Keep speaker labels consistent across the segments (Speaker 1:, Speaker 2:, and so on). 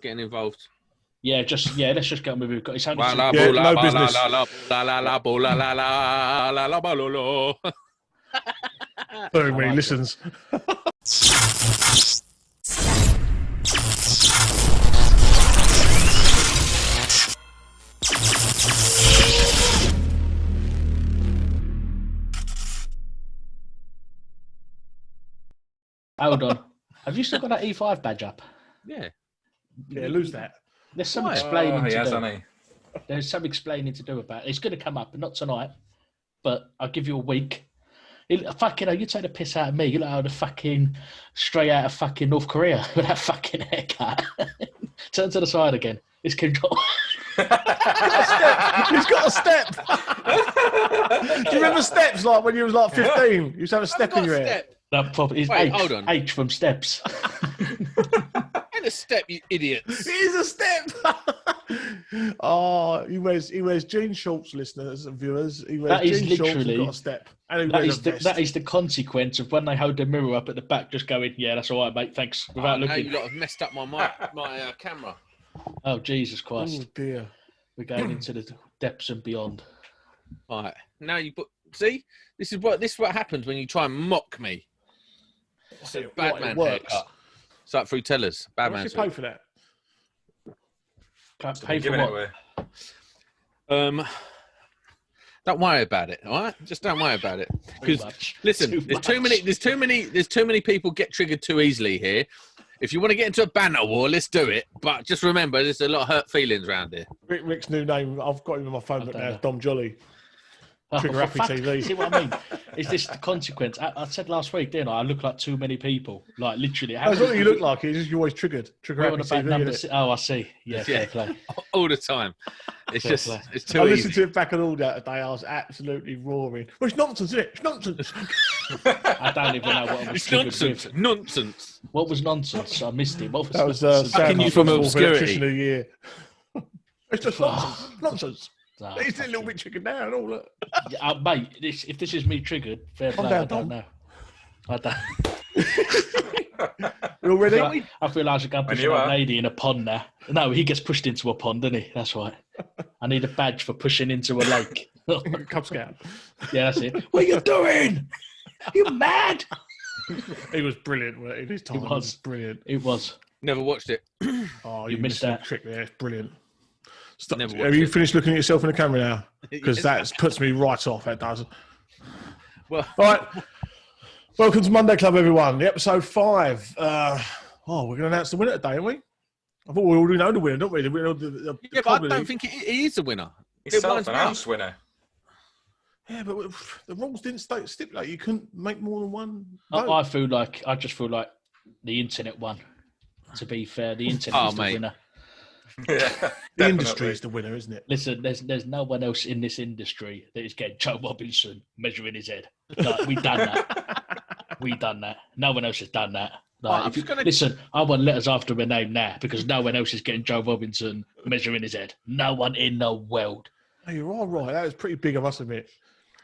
Speaker 1: getting involved?
Speaker 2: Yeah, let's just get on with it. We've got it's only
Speaker 3: no business. Very many listens.
Speaker 2: Hold on. Have you still got that E5 badge up?
Speaker 1: Yeah.
Speaker 3: Yeah, lose that.
Speaker 2: There's some explaining to do.
Speaker 4: hasn't he?
Speaker 2: There's some explaining to do about it. It's going to come up, but not tonight. But I'll give you a week. You take the piss out of me. You look like the fucking straight out of fucking North Korea with that fucking haircut. Turn to the side again. It's control.
Speaker 3: He's got a step. Do you remember steps like when you was like 15? You used to have a step in your hair.
Speaker 2: That probably is
Speaker 1: Wait,
Speaker 2: H.
Speaker 1: hold on.
Speaker 2: H from steps.
Speaker 1: Ain't a step, you idiots.
Speaker 3: It is a step. Oh, he wears jean shorts, listeners and viewers. He wears jean shorts and got a step. And
Speaker 2: that is the consequence of when they hold the mirror up at the back, just going, yeah, that's all right, mate, thanks, without looking.
Speaker 1: Now you lot have messed up my camera.
Speaker 2: Oh, Jesus Christ.
Speaker 3: Oh, dear.
Speaker 2: We're going into the depths and beyond.
Speaker 1: All right. Now you put... See? This is what happens when you try and mock me. It's a bad man haircut. It's like through tellers. Bad man.
Speaker 3: How much you pay for that?
Speaker 2: Pay for what?
Speaker 1: Don't worry about it, all right? Just don't worry about it. Because listen, there's too many people get triggered too easily here. If you want to get into a banner war, let's do it. But just remember, there's a lot of hurt feelings around here.
Speaker 3: Rick's new name, I've got him in my phone, but now it's Dom Jolly. Trigger Happy TV.
Speaker 2: See what I mean? Is this the consequence? I said last week, didn't I? I look like too many people. Like, literally.
Speaker 3: That's what you look like. You're always triggered. Trigger Happy TV.
Speaker 2: Oh, I see. Yeah, fair play.
Speaker 1: All the time. It's
Speaker 2: fair
Speaker 1: just,
Speaker 2: play.
Speaker 1: it's too
Speaker 3: I
Speaker 1: easy.
Speaker 3: listened to it back on all that today. I was absolutely roaring. Well, it's nonsense, isn't it? It's nonsense.
Speaker 2: I don't even know what I was
Speaker 1: It's
Speaker 2: triggered
Speaker 1: nonsense.
Speaker 2: with.
Speaker 1: Nonsense.
Speaker 2: What was nonsense? I missed it. What was
Speaker 3: That was
Speaker 2: nonsense?
Speaker 1: Fucking you from obscurity.
Speaker 3: Electrician of the Year. It's just nonsense. Nonsense.
Speaker 2: Nah,
Speaker 3: He's a little bit triggered now and all that.
Speaker 2: Yeah, mate, if this is me triggered, fair play. I don't know. I don't.
Speaker 3: You all ready?
Speaker 2: I feel like I should go push an old lady in a pond now. No, he gets pushed into a pond, doesn't he? That's right. I need a badge for pushing into a lake.
Speaker 3: Cub Scout.
Speaker 2: Yeah, that's it. What are you doing? You mad?
Speaker 3: He was brilliant in his time.
Speaker 2: He
Speaker 3: He
Speaker 2: was.
Speaker 3: was brilliant.
Speaker 2: It was.
Speaker 1: Never watched it.
Speaker 3: Oh,
Speaker 2: You missed that.
Speaker 3: trick there. It's brilliant. Stop.
Speaker 1: Never
Speaker 3: Have
Speaker 1: watched
Speaker 3: you
Speaker 1: it.
Speaker 3: finished looking at yourself in the camera now? Because that puts me right off. That does.
Speaker 1: Well,
Speaker 3: All right. Welcome to Monday Club, everyone. The episode 5. We're going to announce the winner today, aren't we? I thought we already know the winner, don't we? The
Speaker 1: yeah, but I don't think he is a winner.
Speaker 4: He's self-announced winner.
Speaker 3: Yeah, but the rules didn't stipulate you couldn't make more than one vote.
Speaker 2: I just feel like the internet won. To be fair, the internet is the winner.
Speaker 4: Yeah,
Speaker 3: the industry is the winner, isn't it?
Speaker 2: Listen, there's no one else in this industry that is getting Joe Robinson measuring his head. Like, we done that. No one else has done that. Like, listen, I want letters after my name now because no one else is getting Joe Robinson measuring his head. No one in the world.
Speaker 3: Oh, you're all right. That was pretty big, I must admit.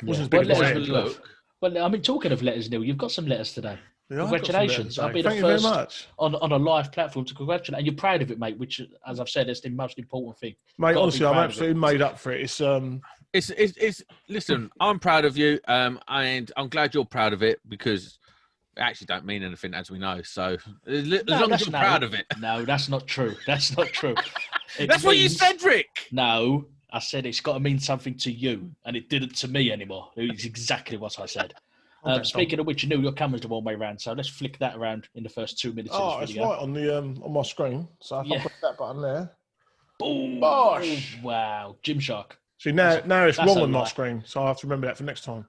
Speaker 3: Wasn't
Speaker 2: Yeah.
Speaker 3: as big as
Speaker 2: letters
Speaker 3: mine.
Speaker 2: look. Well, I mean, talking of letters, Neil, you've got some letters today.
Speaker 3: Yeah, I've got some
Speaker 2: Congratulations.
Speaker 3: letters,
Speaker 2: I'll be
Speaker 3: Thank
Speaker 2: the
Speaker 3: you
Speaker 2: first
Speaker 3: very much.
Speaker 2: on a live platform to congratulate. And you're proud of it, mate, which, as I've said, is the most important thing.
Speaker 3: Mate, honestly, I'm absolutely made up for it. It's
Speaker 1: Listen, I'm proud of you, and I'm glad you're proud of it because it actually don't mean anything, as we know. So as long as you're proud of it.
Speaker 2: No, that's not true. That's not true.
Speaker 1: That's what you said, Rick.
Speaker 2: No, I said it's got to mean something to you, and it didn't to me anymore. It's exactly what I said. Speaking of which, you knew your camera's the one way round, so let's flick that around in the first 2 minutes of this video.
Speaker 3: It's right on the on my screen. So if I press that button there.
Speaker 2: Boom!
Speaker 3: Bosh!
Speaker 2: Wow, Gymshark.
Speaker 3: See, now it's wrong on my
Speaker 2: lie.
Speaker 3: screen, so I have to remember that for next time.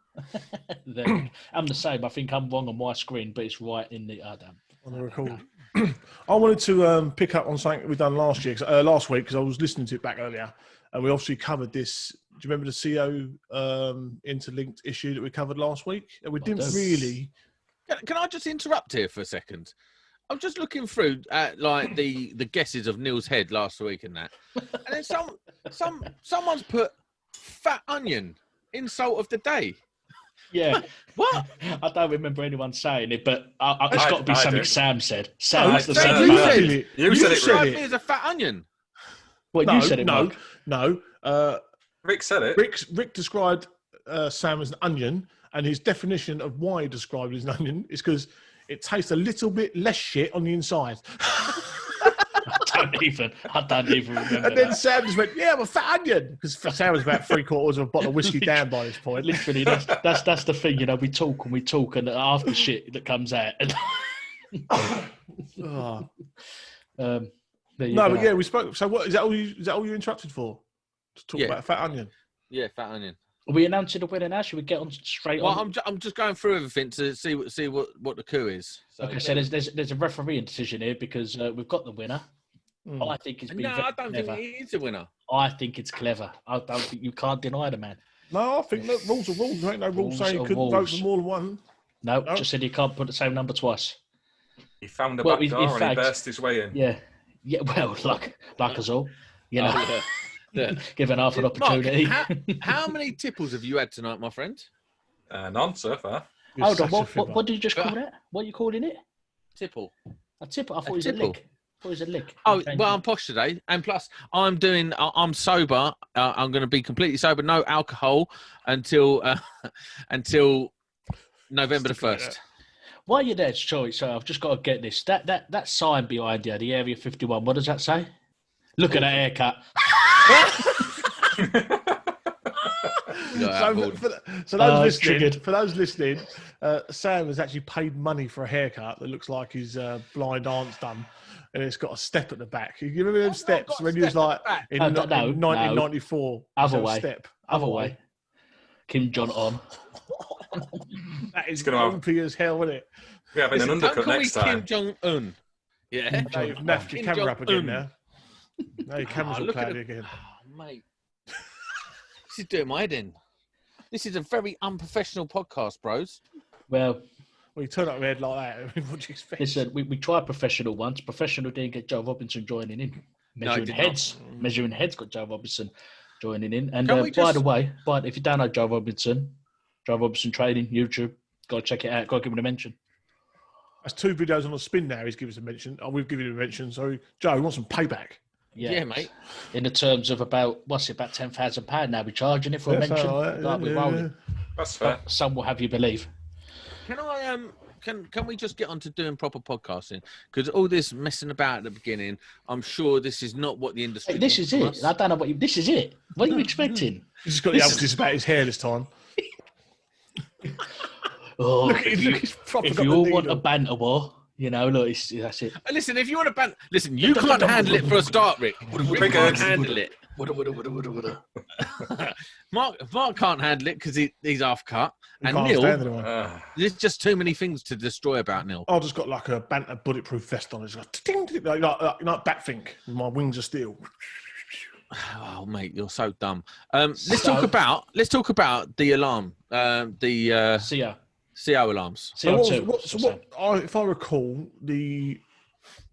Speaker 2: I'm the same. I think I'm wrong on my screen, but it's right in the...
Speaker 3: On the record. I wanted to pick up on something we've done last week, because I was listening to it back earlier, and we obviously covered this. Do you remember the CO interlinked issue that we covered last week? And we didn't really...
Speaker 1: Can I just interrupt here for a second? I'm just looking through at like the guesses of Neil's head last week and that, and then someone's put fat onion insult of the day.
Speaker 2: Yeah.
Speaker 1: What?
Speaker 2: I don't remember anyone saying it, but it's got to be something Sam said. Sam
Speaker 3: No,
Speaker 2: must have
Speaker 3: Sam,
Speaker 2: said
Speaker 3: you
Speaker 2: that.
Speaker 3: said it.
Speaker 4: You said it,
Speaker 3: said
Speaker 4: Rick.
Speaker 1: Me as a fat onion.
Speaker 2: Well, you said it, Mark.
Speaker 3: No.
Speaker 4: Rick said it.
Speaker 3: Rick described Sam as an onion, and his definition of why he described it as an onion is because it tastes a little bit less shit on the inside.
Speaker 2: I don't even remember.
Speaker 3: And then Sam just went, "Yeah, I'm a fat onion," because Sam was about 3/4 of a bottle of whiskey down by this point.
Speaker 2: Literally, that's the thing. You know, we talk, and after shit that comes out. And
Speaker 3: Oh.
Speaker 2: But
Speaker 3: yeah, we spoke. So what is that? All you interrupted for? To talk about fat onion.
Speaker 1: Yeah, fat onion.
Speaker 2: Are we announcing the winner now? Should we get on straight on?
Speaker 1: Well, I'm just going through everything to see what the coup is. So,
Speaker 2: okay, so there's a refereeing decision here because we've got the winner. I think it's been
Speaker 1: I don't
Speaker 2: clever.
Speaker 1: think he is a winner.
Speaker 2: I think it's clever. I don't think you can't deny the man.
Speaker 3: No, I think that rules are rules. There ain't no rules saying you couldn't vote for more than one.
Speaker 2: No, just said you can't put the same number twice.
Speaker 4: He found a back door and he burst his way in.
Speaker 2: Yeah. Well, like us all. You know, given half an
Speaker 1: Mark,
Speaker 2: opportunity.
Speaker 1: how many tipples have you had tonight, my friend?
Speaker 4: None so far.
Speaker 2: Hold on, what did you just call that? What are you calling it?
Speaker 1: Tipple.
Speaker 2: A tipple? I thought it was a lick. It was a lick.
Speaker 1: Oh, well, I'm posh today. And plus, I'm sober. I'm going to be completely sober. No alcohol until November the 1st.
Speaker 2: While you're there, sorry, so I've just got to get this. That sign behind you, the Area 51, what does that say? Look at that haircut.
Speaker 3: For those listening, Sam has actually paid money for a haircut that looks like his blind aunt's done. And it's got a step at the back. You remember them steps when you was like in 1994?
Speaker 2: Other way.
Speaker 3: Step.
Speaker 2: Other way. Kim Jong on.
Speaker 3: That is grumpy as hell, isn't it?
Speaker 4: We're having an undercut next time.
Speaker 1: Kim Jong Un. Yeah.
Speaker 3: Now you've naffed your camera up again now. Now your camera's all cloudy again.
Speaker 1: Oh, mate. This is doing my head in. This is a very unprofessional podcast, bros.
Speaker 2: Well,
Speaker 3: you turn up your head like that. What do you expect?
Speaker 2: Listen, we tried professional once. Professional didn't get Joe Robinson joining in. Measuring heads got Joe Robinson joining in. And by the way, if you don't know Joe Robinson Trading, YouTube, got to check it out. Got to give him a mention.
Speaker 3: That's 2 videos on a spin now. He's given us a mention. Oh, we've given him a mention. So, Joe, we want some payback.
Speaker 2: Yeah,
Speaker 1: mate.
Speaker 2: In the terms of about £10,000 now. We're charging it for a mention.
Speaker 3: Yeah.
Speaker 4: That's fair.
Speaker 2: Some will have you believe.
Speaker 1: Can I can we just get on to doing proper podcasting? Because all this messing about at the beginning, I'm sure this is not what the industry.
Speaker 2: Hey, this is it. Us. I don't know what this is it. What are you expecting?
Speaker 3: He's just got the emphasis about his hair this time.
Speaker 2: Oh, if you all want a banter war, you know, look, that's it.
Speaker 1: Listen, if you want a banter, listen, you can't handle it for a start, Rick. Rick can't handle it. Mark can't handle it because he's half cut. And Neil, there's just too many things to destroy about Neil.
Speaker 3: I've just got like a banter bulletproof vest on. It's like Batfink. My wings are steel.
Speaker 1: Oh, mate, you're so dumb. Let's talk about the alarm. The CO alarms.
Speaker 3: If I recall, the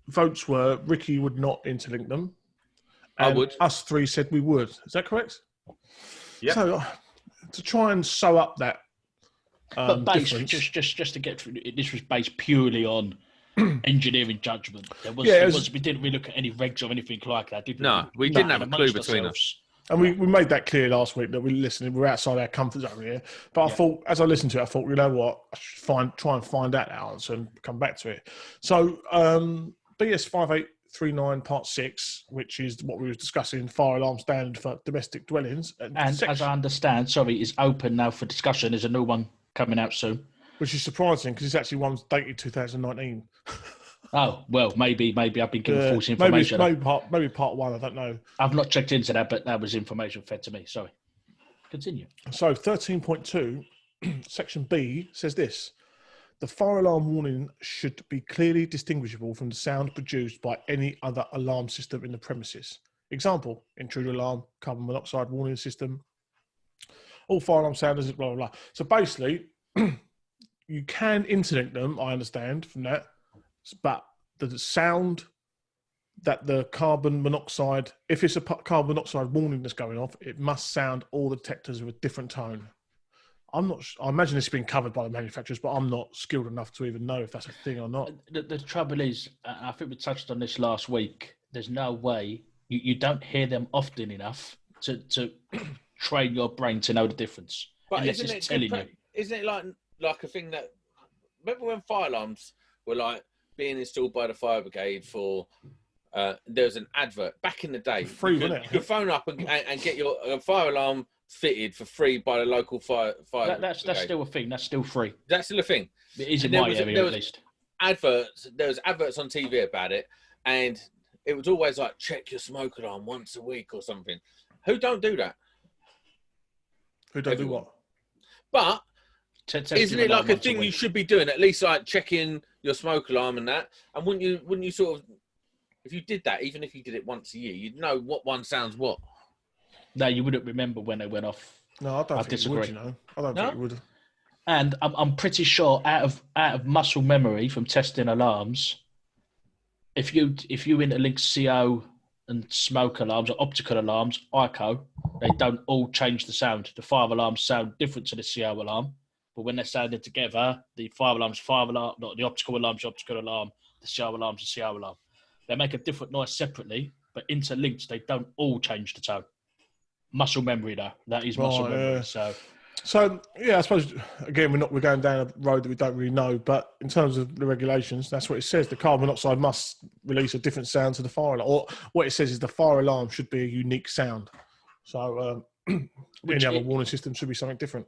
Speaker 3: votes were Ricky would not interlink them. And
Speaker 1: I would.
Speaker 3: Us three said we would. Is that correct?
Speaker 4: Yeah.
Speaker 3: So to try and sew up that,
Speaker 2: but based just to get through, this was based purely on engineering judgment. We didn't really look at any regs or anything like that, did we?
Speaker 1: No, we didn't have a clue between us.
Speaker 3: And we made that clear last week that we're outside our comfort zone here. But I thought, as I listened to it, I thought, you know what, I should try and find out the answer and come back to it. So BS 5839 Part 6, which is what we were discussing, fire alarm standard for domestic dwellings.
Speaker 2: And as I understand, is open now for discussion. There's a new one coming out soon. Which
Speaker 3: is surprising because it's actually one's dated 2019.
Speaker 2: Oh, well, maybe I've been given false information.
Speaker 3: Maybe part 1, I don't know.
Speaker 2: I've not checked into that, but that was information fed to me. Sorry. Continue.
Speaker 3: So 13.2, Section B says this. The fire alarm warning should be clearly distinguishable from the sound produced by any other alarm system in the premises. Example, intruder alarm, carbon monoxide warning system. All fire alarm sounders, blah, blah, blah. So basically, you can interlink them, I understand from that, but the sound that the carbon monoxide, if it's a carbon monoxide warning that's going off, it must sound all the detectors with a different tone. I'm not. I imagine it's been covered by the manufacturers, but I'm not skilled enough to even know if that's a thing or not.
Speaker 2: The trouble is, I think we touched on this last week. There's no way you don't hear them often enough to train your brain to know the difference.
Speaker 1: But isn't it like a thing that? Remember when fire alarms were like being installed by the fire brigade for? There was an advert back in the day.
Speaker 3: Free,
Speaker 1: you could phone up and get your fire alarm fitted for free by the local fire.
Speaker 2: That's still a thing. That's still free.
Speaker 1: That's still a thing.
Speaker 2: It is in my area at least.
Speaker 1: There was adverts on TV about it, and it was always like check your smoke alarm once a week or something. Who don't do that?
Speaker 3: Who don't do what?
Speaker 1: But isn't it like a thing you should be doing? At least like checking your smoke alarm and that. And wouldn't you sort of, if you did that, even if you did it once a year, you'd know what one sounds what.
Speaker 2: No, you wouldn't remember when they went off.
Speaker 3: No, I don't think it would, you know. I don't think it would.
Speaker 2: And I'm pretty sure out of muscle memory from testing alarms, if you interlink CO and smoke alarms or optical alarms, ICO, they don't all change the sound. The fire alarms sound different to the CO alarm, but when they're sounded together, the fire alarm's fire alarm, not the optical alarm's optical alarm, the CO alarm's the CO alarm. They make a different noise separately, but interlinked, they don't all change the tone. Muscle memory, though. That is muscle memory.
Speaker 3: So yeah, I suppose again we're going down a road that we don't really know, but in terms of the regulations, that's what it says. The carbon monoxide must release a different sound to the fire alarm, or what it says is the fire alarm should be a unique sound. So any other warning system should be something different.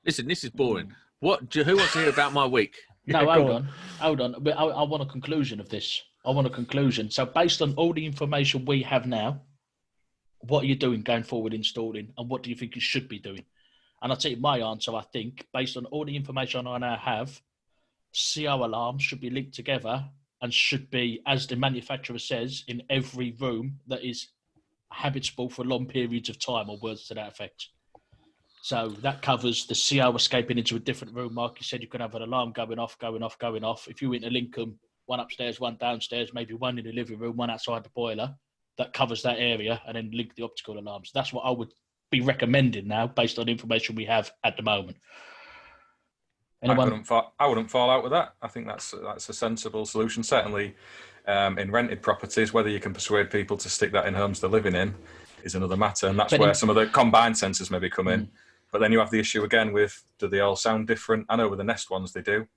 Speaker 1: Listen, this is boring. Who wants to hear about my week?
Speaker 2: No, hold on. But I want a conclusion of this. I want a conclusion. So based on all the information we have now, what are you doing going forward installing, and what do you think you should be doing? And I'll tell you my answer. I think, based on all the information I now have, CO alarms should be linked together and should be, as the manufacturer says, in every room that is habitable for long periods of time, or words to that effect. So that covers the CO escaping into a different room. Mark, you said you can have an alarm going off. If you interlink them, one upstairs, one downstairs, maybe one in the living room, one outside the boiler, that covers that area, and then link the optical alarms. That's what I would be recommending now, based on the information we have at the moment.
Speaker 4: Anyone? I wouldn't fall out with that. I think that's a sensible solution. Certainly, in rented properties, whether you can persuade people to stick that in homes they're living in is another matter, and that's where some of the combined sensors maybe come in. But then you have the issue again with, do they all sound different? I know with the Nest ones they do,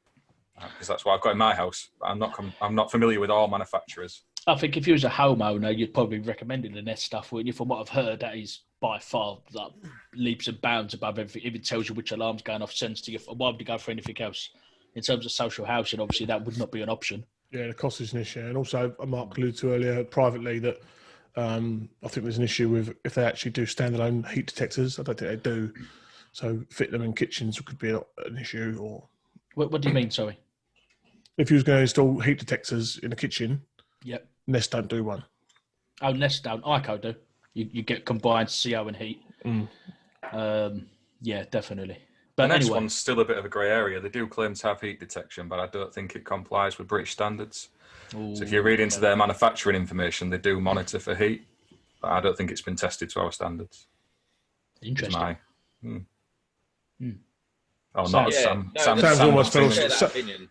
Speaker 4: because that's what I've got in my house. I'm not familiar with all manufacturers.
Speaker 2: I think if you was a homeowner, you'd probably recommend the Nest stuff, wouldn't you? From what I've heard, that is by far like leaps and bounds above everything. If it tells you which alarm's going off, sends to you. Why would you go for anything else? In terms of social housing, obviously that would not be an option. Yeah,
Speaker 3: the cost is an issue, and also Mark alluded to earlier privately that I think there's an issue with if they actually do standalone heat detectors. I don't think they do. So fit them in kitchens could be an issue. Or
Speaker 2: what do you mean? Sorry.
Speaker 3: If you was going to install heat detectors in a kitchen,
Speaker 2: yep.
Speaker 3: Nest don't do one.
Speaker 2: Oh, Nest don't. ICO do. You get combined CO and heat. Yeah, definitely. But
Speaker 4: the next one's still a bit of a grey area. They do claim to have heat detection, but I don't think it complies with British standards. Ooh, so if you read into their manufacturing information, they do monitor for heat, but I don't think it's been tested to our standards.
Speaker 2: Interesting.
Speaker 4: Oh, not as Sam.
Speaker 3: Sam's almost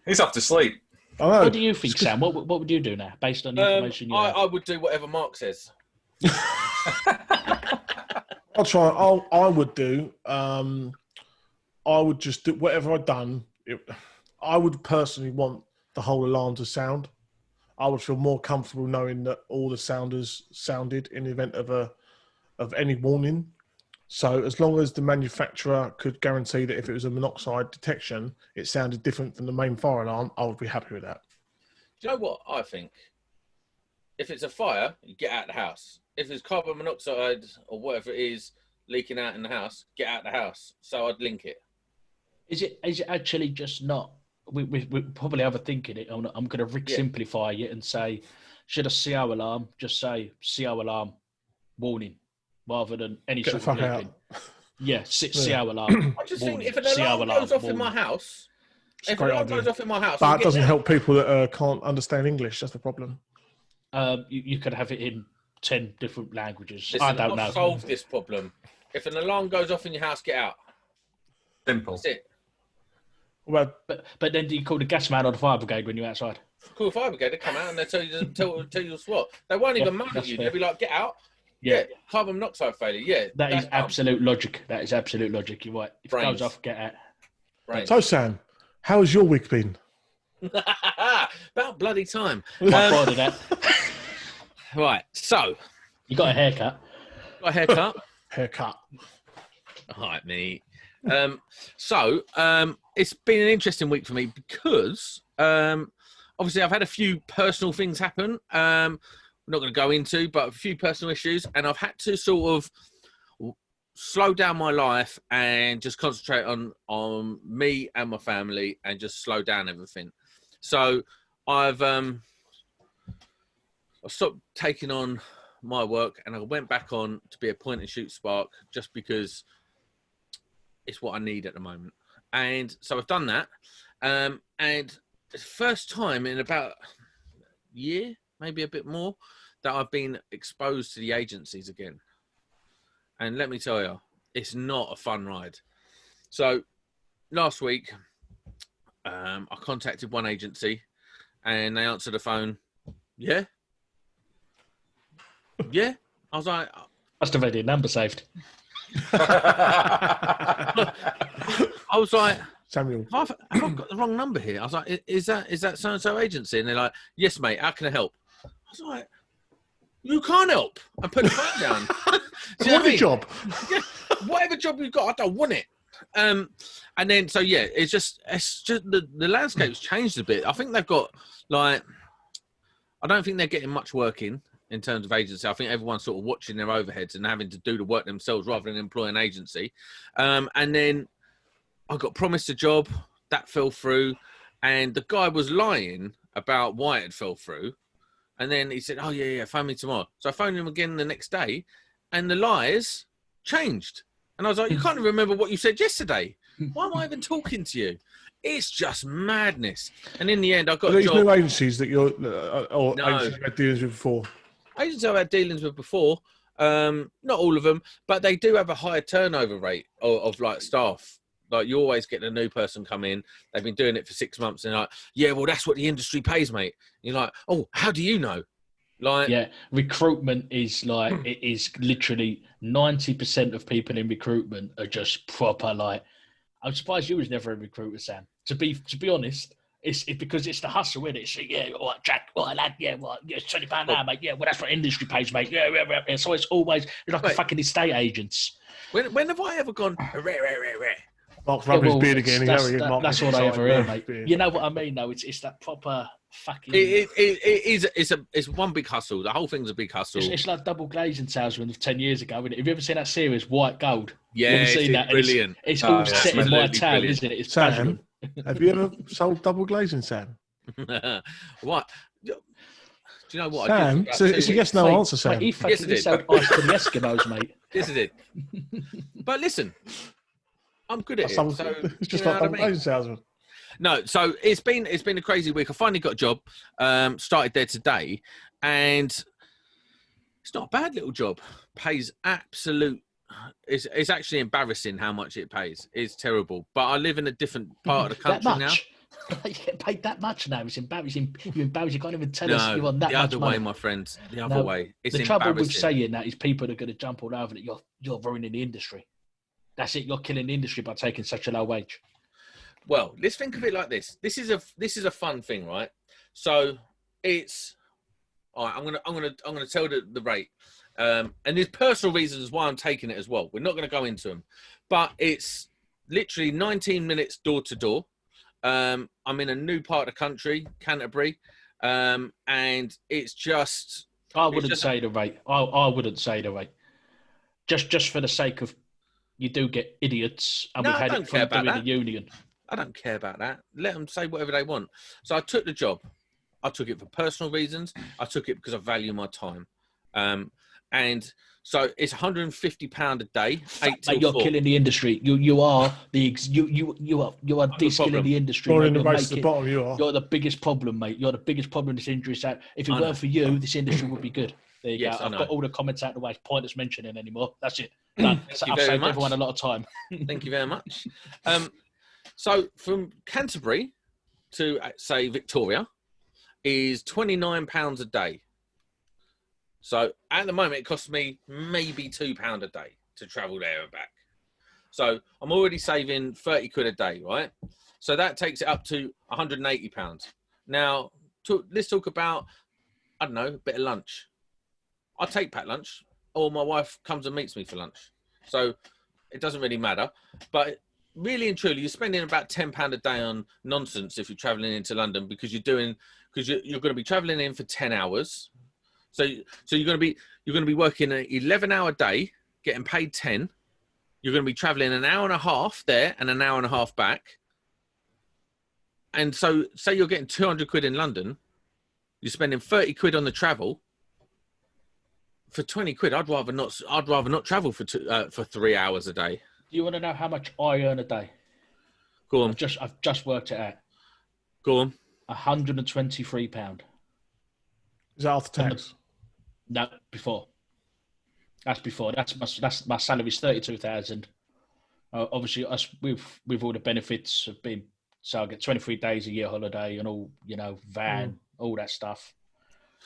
Speaker 4: he's off to sleep.
Speaker 2: What do you think, Sam? What would you do now, based on the information you have?
Speaker 1: I would do whatever Mark says.
Speaker 3: I'll try. I would do. I would just do whatever I'd done. I would personally want the whole alarm to sound. I would feel more comfortable knowing that all the sounders sounded in the event of any warning. So as long as the manufacturer could guarantee that if it was a monoxide detection, it sounded different from the main fire alarm, I would be happy with that.
Speaker 1: Do you know what I think? If it's a fire, you get out of the house. If it's carbon monoxide or whatever it is leaking out in the house, get out of the house. So I'd link it.
Speaker 2: Is it actually just not? We're probably overthinking it. I'm going to simplify it and say, should a CO alarm just say CO alarm warning rather than any
Speaker 3: get
Speaker 2: sort of leaking? Yeah, CO alarm.
Speaker 1: I just think if an alarm goes off in my house,
Speaker 3: but it doesn't help people that can't understand English. That's the problem.
Speaker 2: You could have it in 10 different languages.
Speaker 1: Listen, I don't know. Solve this problem. If an alarm goes off in your house, get out.
Speaker 4: Simple.
Speaker 1: That's it.
Speaker 3: Well,
Speaker 2: but then do you call the gas man or the fire brigade when you're outside?
Speaker 1: Call the fire brigade. They come out and they tell you what. They won't even moan at you. They'll be like, "Get out." Yeah, carbon monoxide failure. Yeah,
Speaker 2: that is absolute logic. That is absolute logic. You're right. If it goes off, get out.
Speaker 1: Right.
Speaker 3: So, Sam, how has your week been?
Speaker 1: About bloody time.
Speaker 2: Quite proud of that.
Speaker 1: Right. So,
Speaker 2: you got a haircut.
Speaker 1: Got a haircut.
Speaker 3: Haircut.
Speaker 1: All right, mate. It's been an interesting week for me because obviously I've had a few personal things happen. I'm not going to go into, but a few personal issues, and I've had to sort of slow down my life and just concentrate on me and my family and just slow down everything. So I've stopped taking on my work and I went back on to be a point and shoot spark just because it's what I need at the moment. And so I've done that. And it's the first time in about a year, maybe a bit more, that I've been exposed to the agencies again. And let me tell you, it's not a fun ride. So last week, I contacted one agency and they answered the phone. Yeah. Yeah. I was like,
Speaker 2: must have had your number saved.
Speaker 1: I was like,
Speaker 3: Samuel,
Speaker 1: have I got the wrong number here? I was like, is that so-and-so agency? And they're like, yes, mate, how can I help? I was like, you can't help. I put the phone down.
Speaker 3: what a job.
Speaker 1: Yeah, whatever job you've got, I don't want it. And then, so yeah, it's just the landscape's changed a bit. I think they've got, like, I don't think they're getting much work in terms of agency. I think everyone's sort of watching their overheads and having to do the work themselves rather than employ an agency. And then I got promised a job that fell through, and the guy was lying about why it fell through. And then he said, oh yeah, phone me tomorrow. So I phoned him again the next day and the lies changed. And I was like, you can't even remember what you said yesterday. Why am I even talking to you? It's just madness. And in the end, I got a job.
Speaker 3: New agencies that you're, or agencies you've had dealings with before?
Speaker 1: Agencies I've had dealings with before, not all of them, but they do have a higher turnover rate of like staff. Like, you always get a new person come in. They've been doing it for 6 months, and they're like, yeah, well, that's what the industry pays, mate. And you're like, oh, how do you know? Like,
Speaker 2: yeah, recruitment is like, it is literally 90% of people in recruitment are just proper, like, I'm surprised you was never a recruiter, Sam. To be honest, it's because it's the hustle, isn't it? It's like, yeah, what, Jack, what, lad, yeah, what, yeah, £20 an hour, mate. Yeah, well, that's what industry pays, mate. Yeah. So it's always like a fucking estate agents.
Speaker 1: When have I ever gone, rare?
Speaker 3: Mark's rubbing his beard again.
Speaker 2: That's all I ever hear, mate. You know what I mean, though? It's that proper fucking...
Speaker 1: It's one big hustle. The whole thing's a big hustle.
Speaker 2: It's like double glazing salesman of 10 years ago, isn't it? Have you ever seen that series, White Gold?
Speaker 1: Yeah, it's brilliant.
Speaker 2: It's all set in my town, isn't it? It's
Speaker 3: Sam, have you ever sold double glazing, Sam?
Speaker 1: What? Do you know what?
Speaker 3: Sam, it's a yes/no answer, Sam.
Speaker 2: Mate, he sold ice to the Eskimos, mate.
Speaker 1: Yes, it did. But listen, I'm good at it. So,
Speaker 3: it's just like double glazing salesman.
Speaker 1: No, so it's been a crazy week. I finally got a job. Started there today, and it's not a bad little job. Pays absolute. It's actually embarrassing how much it pays. It's terrible. But I live in a different part of the country now.
Speaker 2: You get paid that much now. It's embarrassing. You're embarrassed. You can't even tell us you're on that much money.
Speaker 1: The other way, my friends. The other way. It's
Speaker 2: the trouble with saying that is people are going to jump all over that. You're ruining the industry. That's it. You're killing the industry by taking such a low wage.
Speaker 1: Well, let's think of it like this. This is a fun thing, right? So it's all right. I'm gonna tell the rate, and there's personal reasons why I'm taking it as well. We're not going to go into them, but it's literally 19 minutes door to door. I'm in a new part of the country, Canterbury, and it's just.
Speaker 2: I wouldn't say the rate. I wouldn't say the rate. Just for the sake of, you do get idiots, and we've had it from doing the union.
Speaker 1: I don't care about that. Let them say whatever they want. So I took the job. I took it for personal reasons. I took it because I value my time. And so it's £150 a day, 8 till 4.
Speaker 2: You're killing the industry. You are de-skilling the industry.
Speaker 3: You're in the race to the bottom.
Speaker 2: You're the biggest problem, mate. You're the biggest problem this industry. If it weren't for you, this industry would be good. There you go. I've got all the comments out of the way. Pointless mentioning anymore. That's it. I've
Speaker 1: you very
Speaker 2: saved
Speaker 1: much.
Speaker 2: everyone a lot of time.
Speaker 1: Thank you very much. So from Canterbury to, say, Victoria is £29 a day. So at the moment, it costs me maybe £2 a day to travel there and back. So I'm already saving 30 quid a day, right? So that takes it up to £180. Now, let's talk about, I don't know, a bit of lunch. I take packed lunch, or my wife comes and meets me for lunch. So it doesn't really matter. But really and truly, you're spending about £10 a day on nonsense if you're traveling into London, because you're going to be traveling in for 10 hours. So you're going to be working an 11-hour day, getting paid 10. You're going to be traveling an hour and a half there and an hour and a half back. And so say you're getting 200 quid in London, you're spending 30 quid on the travel. For 20 quid, I'd rather not travel for 3 hours a day.
Speaker 2: Do you want to know how much I earn a day?
Speaker 1: Go on.
Speaker 2: I've just worked it out.
Speaker 1: Go on.
Speaker 2: £123.
Speaker 3: Is that after tax?
Speaker 2: No, before. That's before. That's my salary is 32,000. Obviously, us with all the benefits of being, so I get 23 days a year holiday and all, van, all that stuff.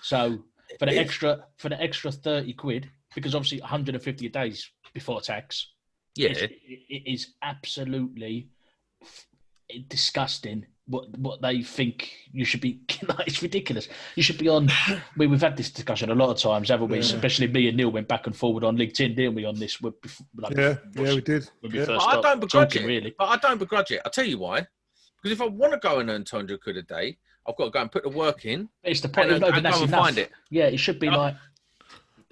Speaker 2: So for the extra 30 quid, because obviously 150 a day before tax.
Speaker 1: Yeah,
Speaker 2: it is absolutely disgusting what they think you should be. It's ridiculous. You should be on. We've had this discussion a lot of times, haven't we? Yeah. Especially me and Neil went back and forward on LinkedIn, didn't we? On this, we did. When we first
Speaker 1: I don't begrudge it.
Speaker 2: Really.
Speaker 1: But I don't begrudge it. I'll tell you why. Because if I want to go and earn 200 quid a day, I've got to go and put the work in.
Speaker 2: It's the point. And go and find it. Yeah, it should be like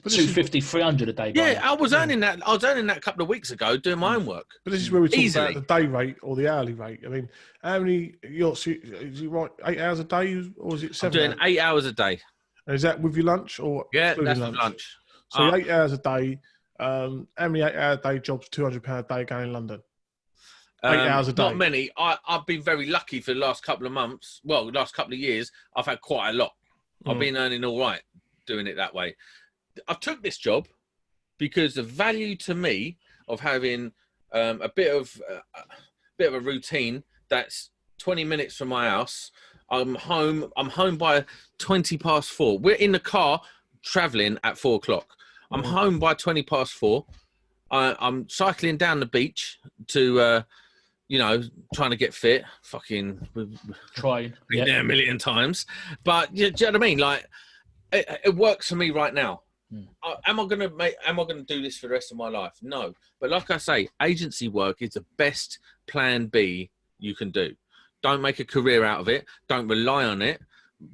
Speaker 2: 250, 300 a day.
Speaker 1: Yeah, I was earning that. I was earning that a couple of weeks ago doing my own work.
Speaker 3: But this is where we talk about the day rate or the hourly rate. I mean, how many? Is it right? 8 hours a day, or is it 7?
Speaker 1: I'm doing 8 hours a day.
Speaker 3: And is that with your lunch or?
Speaker 1: Yeah, that's with lunch.
Speaker 3: So 8 hours a day. How many 8 hour a day jobs? £200 a day going in London. 8 hours a day.
Speaker 1: Not many. I've been very lucky for the last couple of months. Well, the last couple of years, I've had quite a lot. I've been earning all right doing it that way. I took this job because the value to me of having a bit of a routine that's 20 minutes from my house. I'm home by 4:20. We're in the car traveling at 4 o'clock. I'm home by 4:20. I'm cycling down the beach to, trying to get fit. Fucking
Speaker 2: trying.
Speaker 1: Been there a million times. But do you know what I mean? Like, it works for me right now. Am I gonna do this for the rest of my life? No. But like I say, agency work is the best plan B you can do. Don't make a career out of it. Don't rely on it.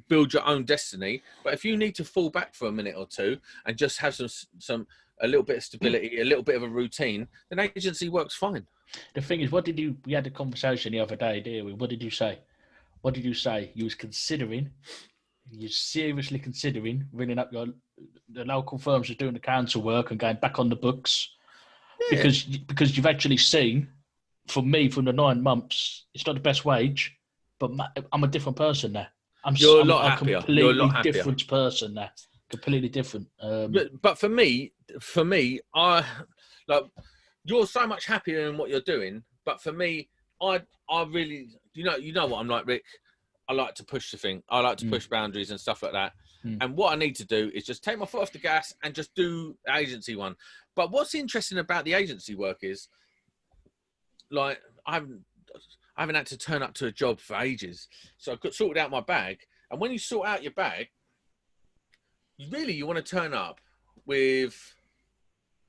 Speaker 1: Build your own destiny. But if you need to fall back for a minute or two and just have a little bit of stability, a little bit of a routine, then agency works fine.
Speaker 2: The thing is, we had a conversation the other day, didn't we? What did you say? You was seriously considering ringing up the local firms who are doing the council work and going back on the books. Yeah. Because you've actually seen, for me, from the 9 months, it's not the best wage, but I'm a different person now. I'm a completely different person now. Completely different.
Speaker 1: But for me, I like, you're so much happier in what you're doing. But for me, I really, you know what I'm like, Rick. I like to push the thing. I like to push boundaries and stuff like that. And what I need to do is just take my foot off the gas and just do the agency one. But what's interesting about the agency work is, like, I haven't had to turn up to a job for ages. So I've got sorted out my bag. And when you sort out your bag, you want to turn up with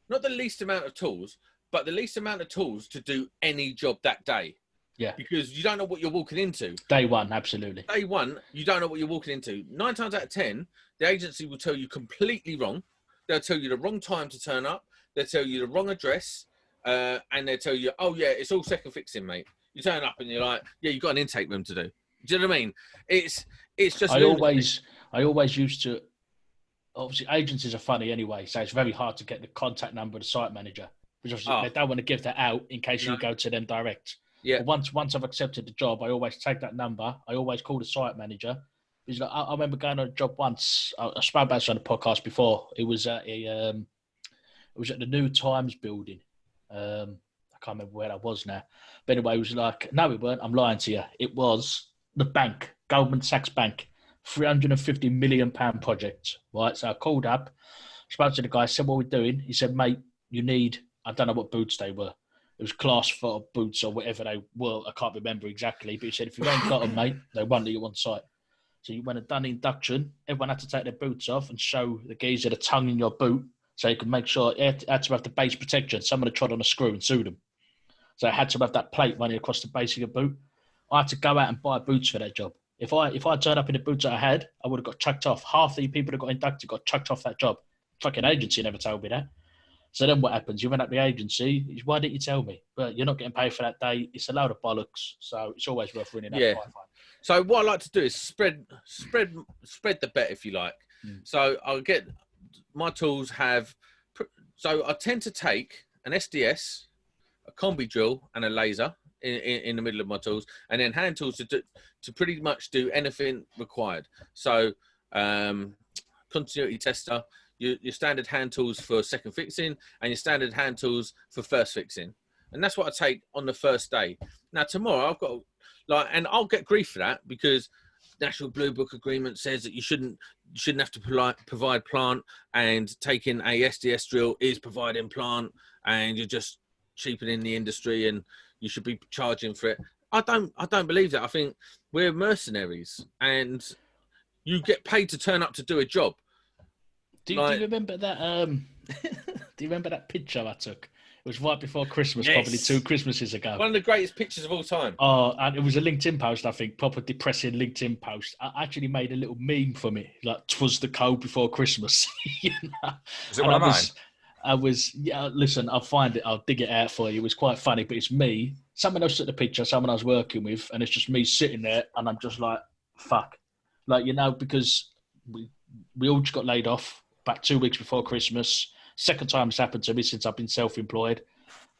Speaker 1: not the least amount of tools, but the least amount of tools to do any job that day.
Speaker 2: Yeah.
Speaker 1: Because you don't know what you're walking into.
Speaker 2: Day one, absolutely.
Speaker 1: Day one, you don't know what you're walking into. 9 times out of 10, the agency will tell you completely wrong. They'll tell you the wrong time to turn up. They'll tell you the wrong address. And they'll tell you, oh, yeah, it's all second fixing, mate. You turn up and you're like, yeah, you've got an intake room to do. Do you know what I mean? It's just... I
Speaker 2: always used to... Obviously, agencies are funny anyway, so it's very hard to get the contact number of the site manager. Because obviously they don't want to give that out in case you go to them direct. Yeah. But once I've accepted the job, I always take that number. I always call the site manager. Because I remember going on a job once. I spoke about this on the podcast before. It was at It was at the New Times building. I can't remember where that was now. But anyway, it was like, no, it weren't. I'm lying to you. It was the bank, Goldman Sachs Bank, £350 million project, right? So I called up, spoke to the guy, said, what are we doing? He said, mate, you need, I don't know what boots they were. It was class 4 boots or whatever they were. I can't remember exactly. But he said, if you ain't got them, mate, they won't let you on site. So you went and done the induction. Everyone had to take their boots off and show the geezer the tongue in your boot so you could make sure it had to have the base protection. Someone had trod on a screw and sued them. So it had to have that plate running across the base of your boot. I had to go out and buy boots for that job. If I turned up in the boots that I had, I would have got chucked off. Half the people that got inducted got chucked off that job. Fucking agency never told me that. So then what happens? You went up the agency. Why didn't you tell me? Well, you're not getting paid for that day. It's a load of bollocks. So it's always worth winning that fight.
Speaker 1: So what I like to do is spread the bet, if you like. So I'll get my tools have. So I tend to take an SDS, a combi drill, and a laser in the middle of my tools, and then hand tools to pretty much do anything required. So continuity tester, your standard hand tools for second fixing, and your standard hand tools for first fixing. And that's what I take on the first day. Now tomorrow I've got and I'll get grief for that because National Blue Book Agreement says that you shouldn't have to provide plant, and taking a SDS drill is providing plant, and you're just cheapening the industry and you should be charging for it. I don't believe that. I think we're mercenaries and you get paid to turn up to do a job.
Speaker 2: Do you remember that? Do you remember that picture I took? It was right before Christmas, probably 2 Christmases ago.
Speaker 1: One of the greatest pictures of all time.
Speaker 2: Oh, and it was a LinkedIn post, I think, proper depressing LinkedIn post. I actually made a little meme from it, like, 'twas the cold before Christmas. You know?
Speaker 4: Is it one of mine?
Speaker 2: Listen, I'll find it. I'll dig it out for you. It was quite funny, but it's me. Someone else took the picture, someone I was working with, and it's just me sitting there, and I'm just like, fuck. Like, you know, because we all just got laid off about 2 weeks before Christmas. Second time it's happened to me since I've been self-employed.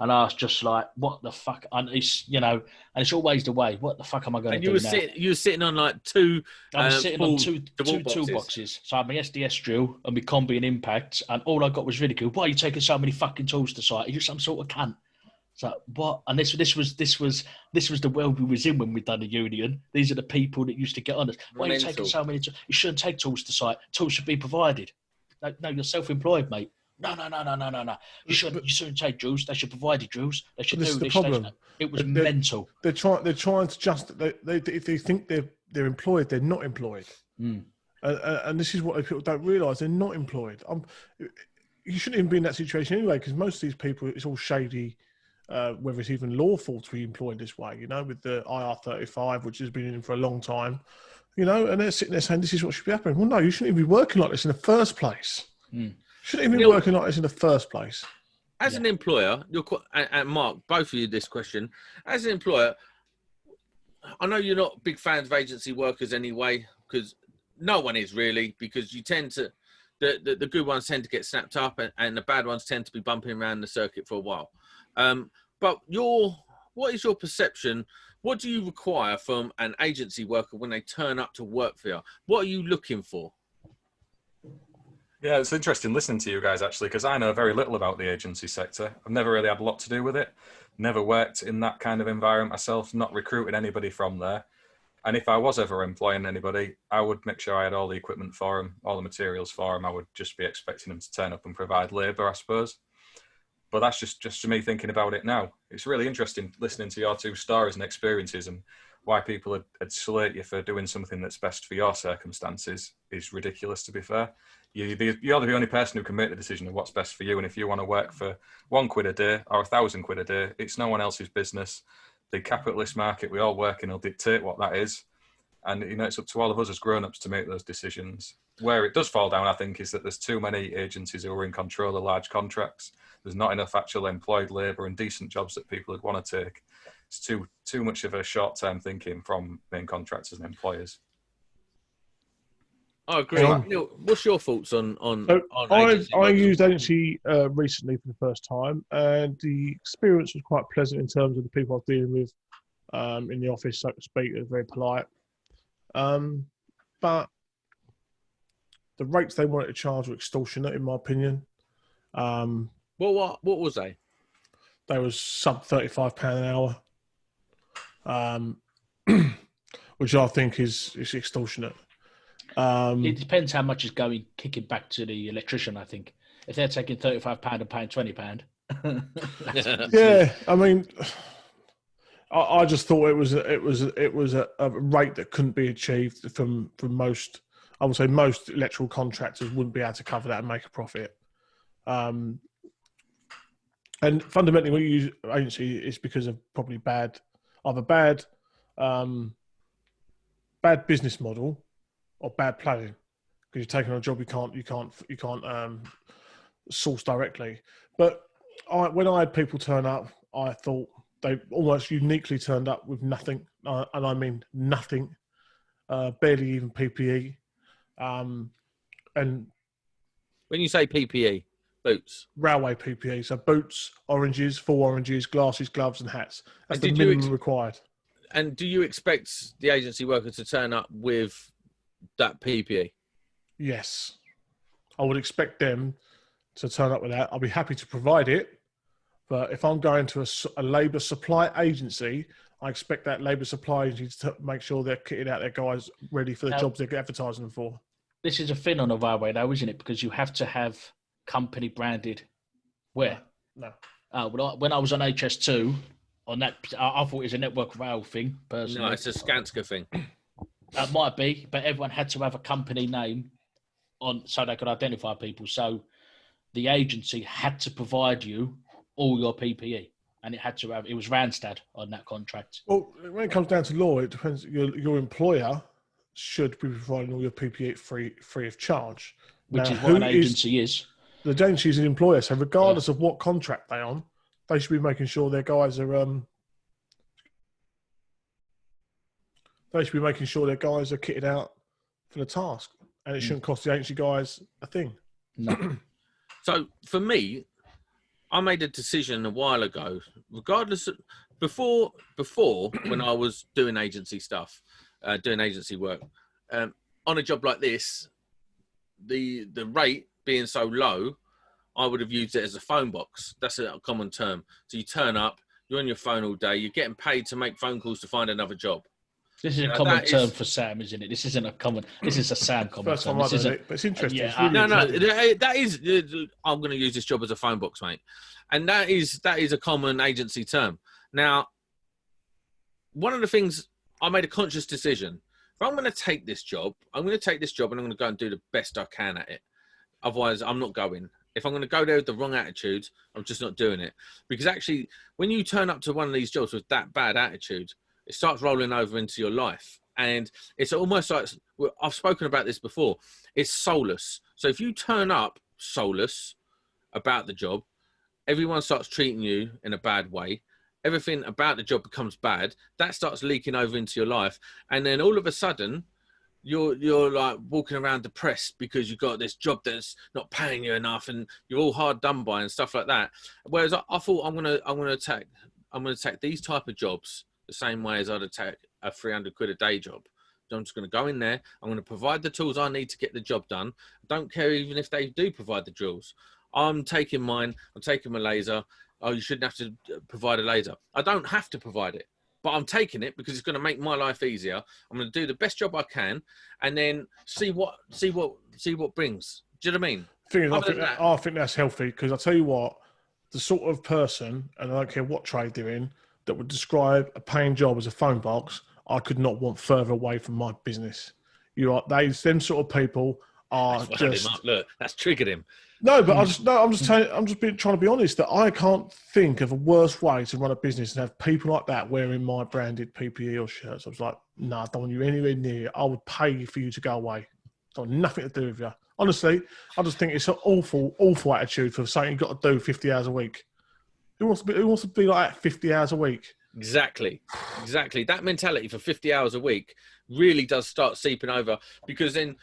Speaker 2: And I was just like, what the fuck? And it's, you know, and it's always the way. What the fuck am I going to do now?
Speaker 1: You were sitting on like two...
Speaker 2: I was sitting on two toolboxes. So I had my SDS drill and my combi and impact, and all I got was ridicule. Why are you taking so many fucking tools to site? Are you some sort of cunt? So what? And this was the world we was in when we done the union. These are the people that used to get on us. Why are you taking so many tools? You shouldn't take tools to site. Tools should be provided. No, you're self-employed, mate. No. You shouldn't take drills. They should provide you drills. They should do this.
Speaker 3: Problem.
Speaker 2: It was mental.
Speaker 3: They're trying to if they think they're employed, they're not employed. And this is what people don't realise. They're not employed. You shouldn't even be in that situation anyway, because most of these people, it's all shady, whether it's even lawful to be employed this way, you know, with the IR35, which has been in for a long time, you know, and they're sitting there saying this is what should be happening. Well, no, you shouldn't even be working like this in the first place. Shouldn't even be working like this in the first place.
Speaker 1: As an employer, and Mark, both of you this question. As an employer, I know you're not big fans of agency workers anyway, because no one is really, because you tend to, the good ones tend to get snapped up and the bad ones tend to be bumping around the circuit for a while. But what is your perception? What do you require from an agency worker when they turn up to work for you? What are you looking for?
Speaker 4: Yeah, it's interesting listening to you guys, actually, because I know very little about the agency sector. I've never really had a lot to do with it. Never worked in that kind of environment myself, not recruited anybody from there. And if I was ever employing anybody, I would make sure I had all the equipment for them, all the materials for them. I would just be expecting them to turn up and provide labour, I suppose. But that's just me thinking about it now. It's really interesting listening to your 2 stories and experiences, and why people would slate you for doing something that's best for your circumstances is ridiculous, to be fair. You're the only person who can make the decision of what's best for you. And if you want to work for £1 a day or £1,000 a day, it's no one else's business. The capitalist market we all work in will dictate what that is. And, you know, it's up to all of us as grown-ups to make those decisions. Where it does fall down, I think, is that there's too many agencies who are in control of large contracts. There's not enough actual employed labour and decent jobs that people would want to take. It's too much of a short-term thinking from main contractors and employers.
Speaker 1: I agree. Neil, what's your thoughts on
Speaker 3: I used agency recently for the first time, and the experience was quite pleasant in terms of the people I was dealing with in the office, so to speak. They were very polite. But the rates they wanted to charge were extortionate, in my opinion.
Speaker 1: Well, what was they?
Speaker 3: They was sub £35 an hour, which I think is extortionate.
Speaker 2: It depends how much is kicking back to the electrician. I think if they're taking £35 and paying £20,
Speaker 3: yeah. I mean, I just thought it was a rate that couldn't be achieved from most. I would say most electrical contractors wouldn't be able to cover that and make a profit. And fundamentally, when you use agency, it's because of probably either bad business model or bad planning, because you're taking on a job you can't source directly. But when I had people turn up, I thought they almost uniquely turned up with nothing, and I mean nothing, barely even PPE. And
Speaker 1: when you say PPE, boots,
Speaker 3: railway PPE, so boots, full oranges, glasses, gloves, and hats. That's the minimum required.
Speaker 1: And do you expect the agency worker to turn up with that PPE?
Speaker 3: Yes, I would expect them to turn up with that. I'll be happy to provide it, but if I'm going to a labour supply agency, I expect that labour supply agency to make sure they're kitting out their guys ready for the jobs they're advertising them for.
Speaker 2: This is a thing on a railway, though, isn't it? Because you have to have company branded wear.
Speaker 3: No.
Speaker 2: When I was on HS2, on that, I thought it was a Network Rail thing, personally.
Speaker 1: No, it's a Skanska thing.
Speaker 2: That might be, but everyone had to have a company name on so they could identify people. So the agency had to provide you all your PPE, and it was Randstad on that contract.
Speaker 3: Well, when it comes down to law, it depends. Your employer should be providing all your PPE free of charge.
Speaker 2: Which is what an agency is.
Speaker 3: The agency is an employer, so regardless of what contract they're on, they should be making sure their guys are. They should be making sure their guys are kitted out for the task, and it shouldn't cost the agency guys a thing.
Speaker 2: No.
Speaker 1: So for me, I made a decision a while ago, regardless of before when I was doing agency stuff, doing agency work, on a job like this, the rate being so low, I would have used it as a phone box. That's a common term. So you turn up, you're on your phone all day, you're getting paid to make phone calls to find another job.
Speaker 2: This is a common term for Sam, isn't it? This isn't a common. This is a Sam common term. But
Speaker 3: it's interesting.
Speaker 2: Yeah,
Speaker 3: it's really
Speaker 1: interesting. That is. I'm going to use this job as a phone box, mate, and that is a common agency term. Now, one of the things I made a conscious decision: if I'm going to take this job, I'm going to take this job, and I'm going to go and do the best I can at it. Otherwise, I'm not going. If I'm going to go there with the wrong attitude, I'm just not doing it. Because actually, when you turn up to one of these jobs with that bad attitude, it starts rolling over into your life. And it's almost like, I've spoken about this before, it's soulless. So if you turn up soulless about the job, everyone starts treating you in a bad way. Everything about the job becomes bad. That starts leaking over into your life. And then all of a sudden, you're like walking around depressed because you've got this job that's not paying you enough and you're all hard done by and stuff like that. Whereas I thought I'm gonna attack these type of jobs the same way as I'd attack a 300 quid a day job. So I'm just going to go in there. I'm going to provide the tools I need to get the job done. I don't care even if they do provide the drills. I'm taking mine. I'm taking my laser. Oh, you shouldn't have to provide a laser. I don't have to provide it, but I'm taking it because it's going to make my life easier. I'm going to do the best job I can, and then see what brings. Do you know what I mean?
Speaker 3: I think that's healthy, because I'll tell you what, the sort of person, and I don't care what trade they're in, that would describe a paying job as a phone box, I could not want further away from my business. Them sort of people are just.
Speaker 1: Look, that's triggered him.
Speaker 3: No, but I'm just trying to be honest that I can't think of a worse way to run a business and have people like that wearing my branded PPE or shirts. I was like, no, I don't want you anywhere near. I would pay for you to go away. I want nothing to do with you. Honestly, I just think it's an awful, awful attitude for something you've got to do 50 hours a week. Who wants to be like that 50 hours a week?
Speaker 1: Exactly. That mentality for 50 hours a week really does start seeping over, because then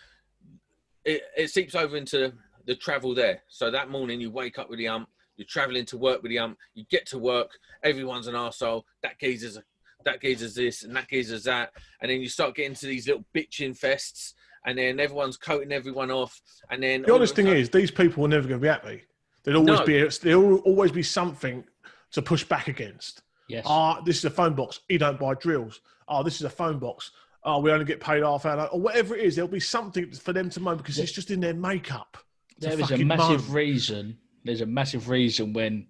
Speaker 1: it seeps over into the travel there. So that morning you wake up with the ump, you're travelling to work with the ump, you get to work, everyone's an arsehole, that geezer's this and that geezer's that, and then you start getting to these little bitching fests, and then everyone's coating everyone off, and then...
Speaker 3: The honest thing is, these people are never going to be happy. There'll always be something to push back against.
Speaker 2: Yes.
Speaker 3: This is a phone box. You don't buy drills. This is a phone box. We only get paid half hour. Or whatever it is, there'll be something for them to moan because it's just in their makeup.
Speaker 2: There is a massive reason. There's a massive reason when,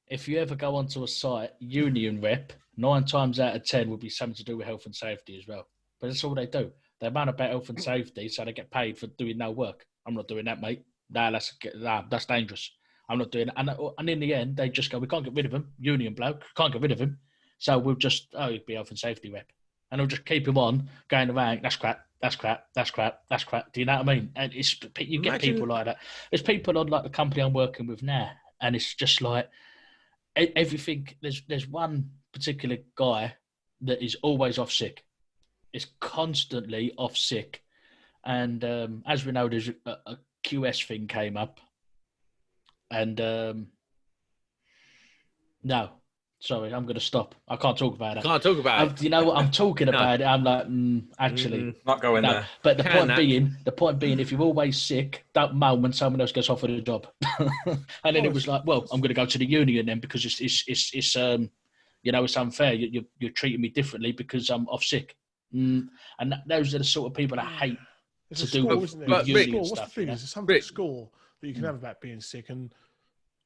Speaker 2: if you ever go onto a site, union rep, 9 times out of 10 would be something to do with health and safety as well. But that's all they do. They moan about health and safety, so they get paid for doing no work. I'm not doing that, mate. That's dangerous. I'm not doing it. And in the end, they just go, we can't get rid of him. Union bloke, can't get rid of him. So we'll just, he'd be health and safety rep. And we'll just keep him on, going around, that's crap, that's crap, that's crap, that's crap. Do you know what I mean? And you get people like that. There's people on like the company I'm working with now, and it's just like everything. There's one particular guy that is always off sick. Is constantly off sick. And as we know, there's a QS thing came up. And no, sorry, I'm going to stop. I can't talk about it.
Speaker 1: Can't talk about it.
Speaker 2: You know what? I'm talking about it. I'm like, actually.
Speaker 4: Not going there.
Speaker 2: But the point being, if you're always sick, don't moan when someone else gets offered a job. And then it was like, well, I'm going to go to the union then because it's it's unfair. You're treating me differently because I'm off sick. And those are the sort of people I hate to do with union stuff.
Speaker 3: What's the thing? There's some score that you can have about being sick, and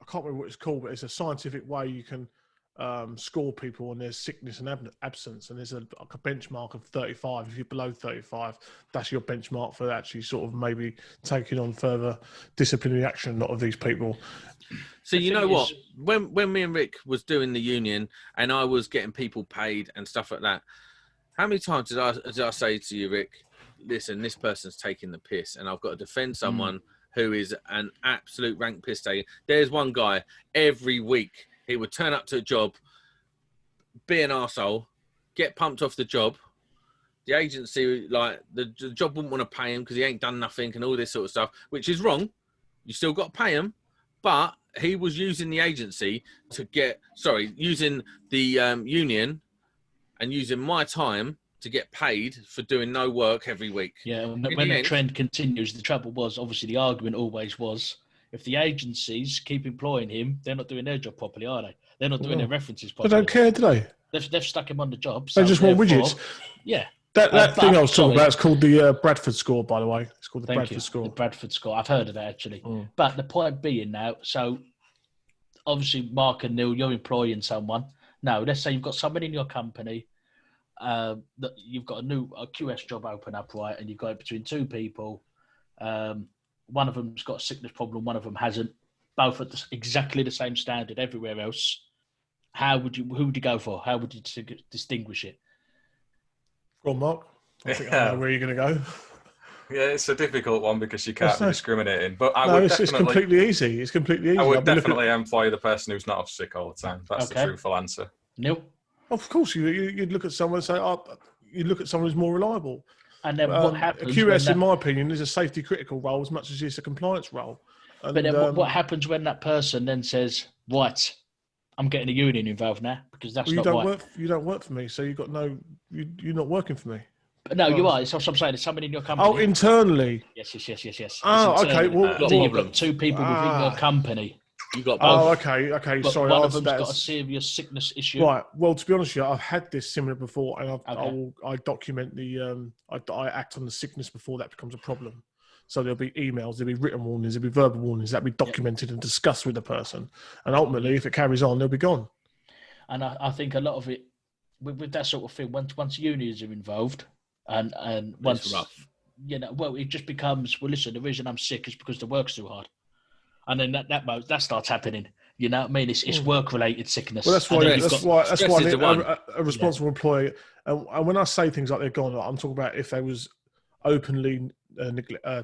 Speaker 3: I can't remember what it's called, but it's a scientific way you can score people on their sickness and absence, and there's a benchmark of 35. If you're below 35, that's your benchmark for actually sort of maybe taking on further disciplinary action. A lot of these people.
Speaker 1: So you know what? When me and Rick was doing the union, and I was getting people paid and stuff like that, how many times did I say to you, Rick, listen, this person's taking the piss, and I've got to defend someone who is an absolute rank piss taker. There's one guy, every week, he would turn up to a job, be an arsehole, get pumped off the job. The agency, like, the job wouldn't want to pay him because he ain't done nothing and all this sort of stuff, which is wrong. You still got to pay him. But he was using the agency using the union and using my time to get paid for doing no work every week.
Speaker 2: Yeah, when the trend continues, the trouble was, obviously the argument always was, if the agencies keep employing him, they're not doing their job properly, are they? They're not doing their references properly.
Speaker 3: They don't care, do they?
Speaker 2: They've stuck him on the job.
Speaker 3: They just want widgets.
Speaker 2: Yeah.
Speaker 3: That thing I was talking about, it's called the Bradford score, by the way. It's called the Bradford score.
Speaker 2: The Bradford score. I've heard of that, actually. But the point being now, so obviously Mark and Neil, you're employing someone. Now, let's say you've got someone in your company that you've got a QS job open up, right, and you've got it between two people. One of them's got a sickness problem, one of them hasn't. Both at exactly the same standard everywhere else. Who would you go for? How would you distinguish it?
Speaker 3: Well, Mark, I think I know where you're going to go.
Speaker 4: Yeah, it's a difficult one because you can't be discriminating. But
Speaker 3: it's completely easy. It's completely easy.
Speaker 4: I would definitely employ the person who's not off sick all the time. That's the truthful answer.
Speaker 2: Neil?
Speaker 3: Of course, you'd look at someone and say, you look at someone who's more reliable.
Speaker 2: And then what happens?
Speaker 3: A QS, in my opinion, is a safety critical role as much as it's a compliance role. And,
Speaker 2: but then what happens when that person then says, right, I'm getting a union involved now because that's not right.
Speaker 3: You don't work for me, so you've got you're not working for you are. It's what I'm saying. It's somebody in your company. Oh, internally.
Speaker 2: Yes.
Speaker 3: Oh, okay. Well,
Speaker 2: you've got two people within your company.
Speaker 1: You got both.
Speaker 3: Oh, okay.
Speaker 2: But
Speaker 3: sorry,
Speaker 2: one of them's got a serious sickness issue.
Speaker 3: Right. Well, to be honest with you, I've had this similar before, and I document I act on the sickness before that becomes a problem. So there'll be emails, there'll be written warnings, there'll be verbal warnings that'll be documented and discussed with the person. And ultimately, if it carries on, they'll be gone.
Speaker 2: And I think a lot of it, with that sort of thing, once unions are involved, and once,
Speaker 1: it's rough.
Speaker 2: It just becomes, well, listen, the reason I'm sick is because the work's too hard. And then that starts happening. You know what I mean? It's work-related sickness.
Speaker 3: Well, that's why a responsible employee, and when I say things like they're gone, I'm talking about if they was openly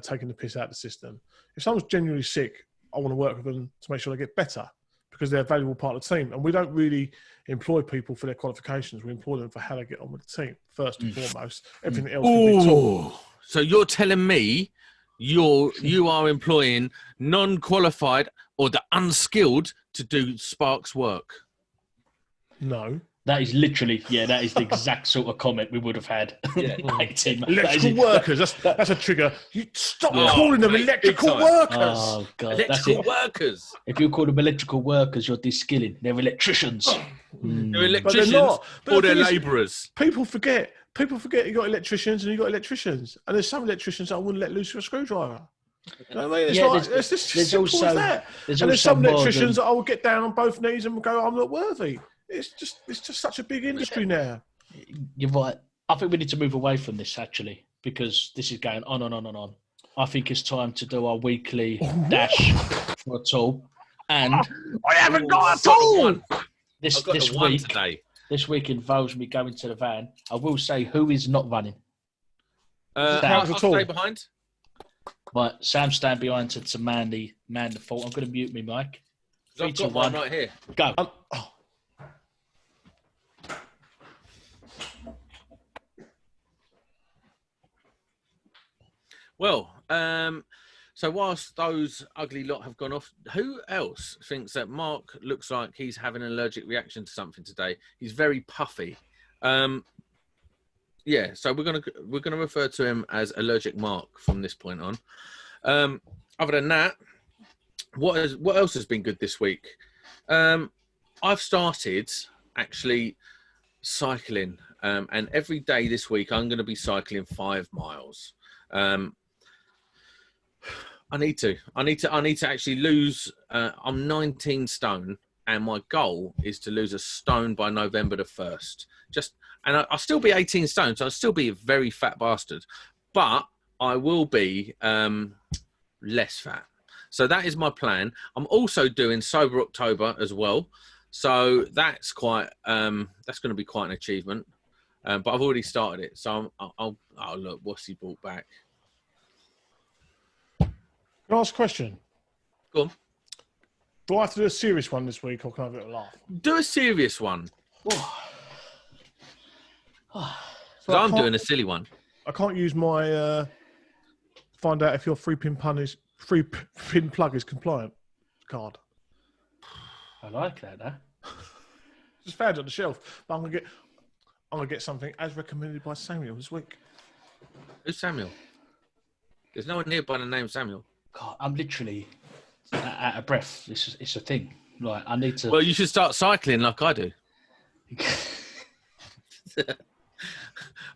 Speaker 3: taking the piss out of the system. If someone's genuinely sick, I want to work with them to make sure they get better because they're a valuable part of the team. And we don't really employ people for their qualifications. We employ them for how they get on with the team, first and foremost. Everything else can be taught.
Speaker 1: So you're telling me you are employing non-qualified or the unskilled to do Spark's work?
Speaker 3: No.
Speaker 2: That is literally, that is the exact sort of comment we would have had.
Speaker 1: Yeah.
Speaker 3: Electrical workers, that's a trigger. You stop calling them electrical workers.
Speaker 2: Oh, God.
Speaker 1: Electrical workers.
Speaker 2: If you call them electrical workers, you're de-skilling. They're electricians.
Speaker 1: They're electricians or they're labourers.
Speaker 3: People forget you got electricians and you got electricians. And there's some electricians that I wouldn't let loose with a screwdriver. You know what I mean? It's just simple as that. And there's some electricians that I will get down on both knees and go, I'm not worthy. It's just such a big industry now.
Speaker 2: You're right. I think we need to move away from this, actually, because this is going on and on and on. I think it's time to do our weekly dash for a tool. And
Speaker 3: I haven't got a tool!
Speaker 2: This week involves me going to the van. I will say who is not running.
Speaker 1: I'll stay behind.
Speaker 2: Right, Sam, stand behind to man the fault. I'm going to mute me, Mike. 3, 2, 1.
Speaker 1: Right here.
Speaker 2: Go.
Speaker 1: Well, so whilst those ugly lot have gone off, who else thinks that Mark looks like he's having an allergic reaction to something today? He's very puffy. So we're gonna refer to him as Allergic Mark from this point on. Other than that, what else has been good this week? I've started actually cycling, and every day this week I'm going to be cycling 5 miles. I need to actually lose. I'm 19 stone, and my goal is to lose a stone by November the 1st. I'll still be 18 stone, so I'll still be a very fat bastard, but I will be less fat. So that is my plan. I'm also doing Sober October as well, so that's quite. That's going to be quite an achievement. But I've already started it, so I'll look. What's he brought back?
Speaker 3: Can I ask a question?
Speaker 1: Go on.
Speaker 3: Do I have to do a serious one this week, or can I have a little laugh?
Speaker 1: Do a serious one.
Speaker 3: So
Speaker 1: I'm doing a silly one.
Speaker 3: I can't use my find out if your 3-pin plug is compliant card.
Speaker 2: I like that, huh?
Speaker 3: Just found it on the shelf, but I'm gonna get something as recommended by Samuel this week.
Speaker 1: Who's Samuel? There's no one here by the name Samuel.
Speaker 2: God, I'm literally out of breath. It's a thing. Like, I need to.
Speaker 1: Well, you should start cycling like I do.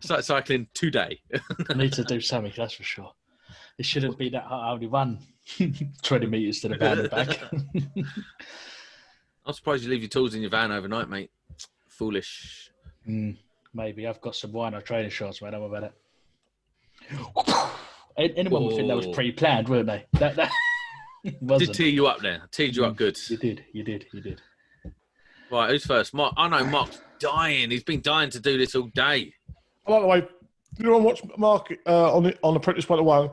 Speaker 1: Start cycling today.
Speaker 2: I need to do something, that's for sure. It shouldn't be that hard. I only run 20 metres to the van and back.
Speaker 1: I'm surprised you leave your tools in your van overnight, mate. Foolish.
Speaker 2: Maybe. I've got some Wiha training shorts, mate. Don't worry about it. Anyone would think that was pre-planned, weren't they? That
Speaker 1: did tee you up there. Teed you up good.
Speaker 2: You did.
Speaker 1: Right, who's first? Mark. I know Mark's dying. He's been dying to do this all day.
Speaker 3: By the way, did anyone watch Mark on Apprentice 101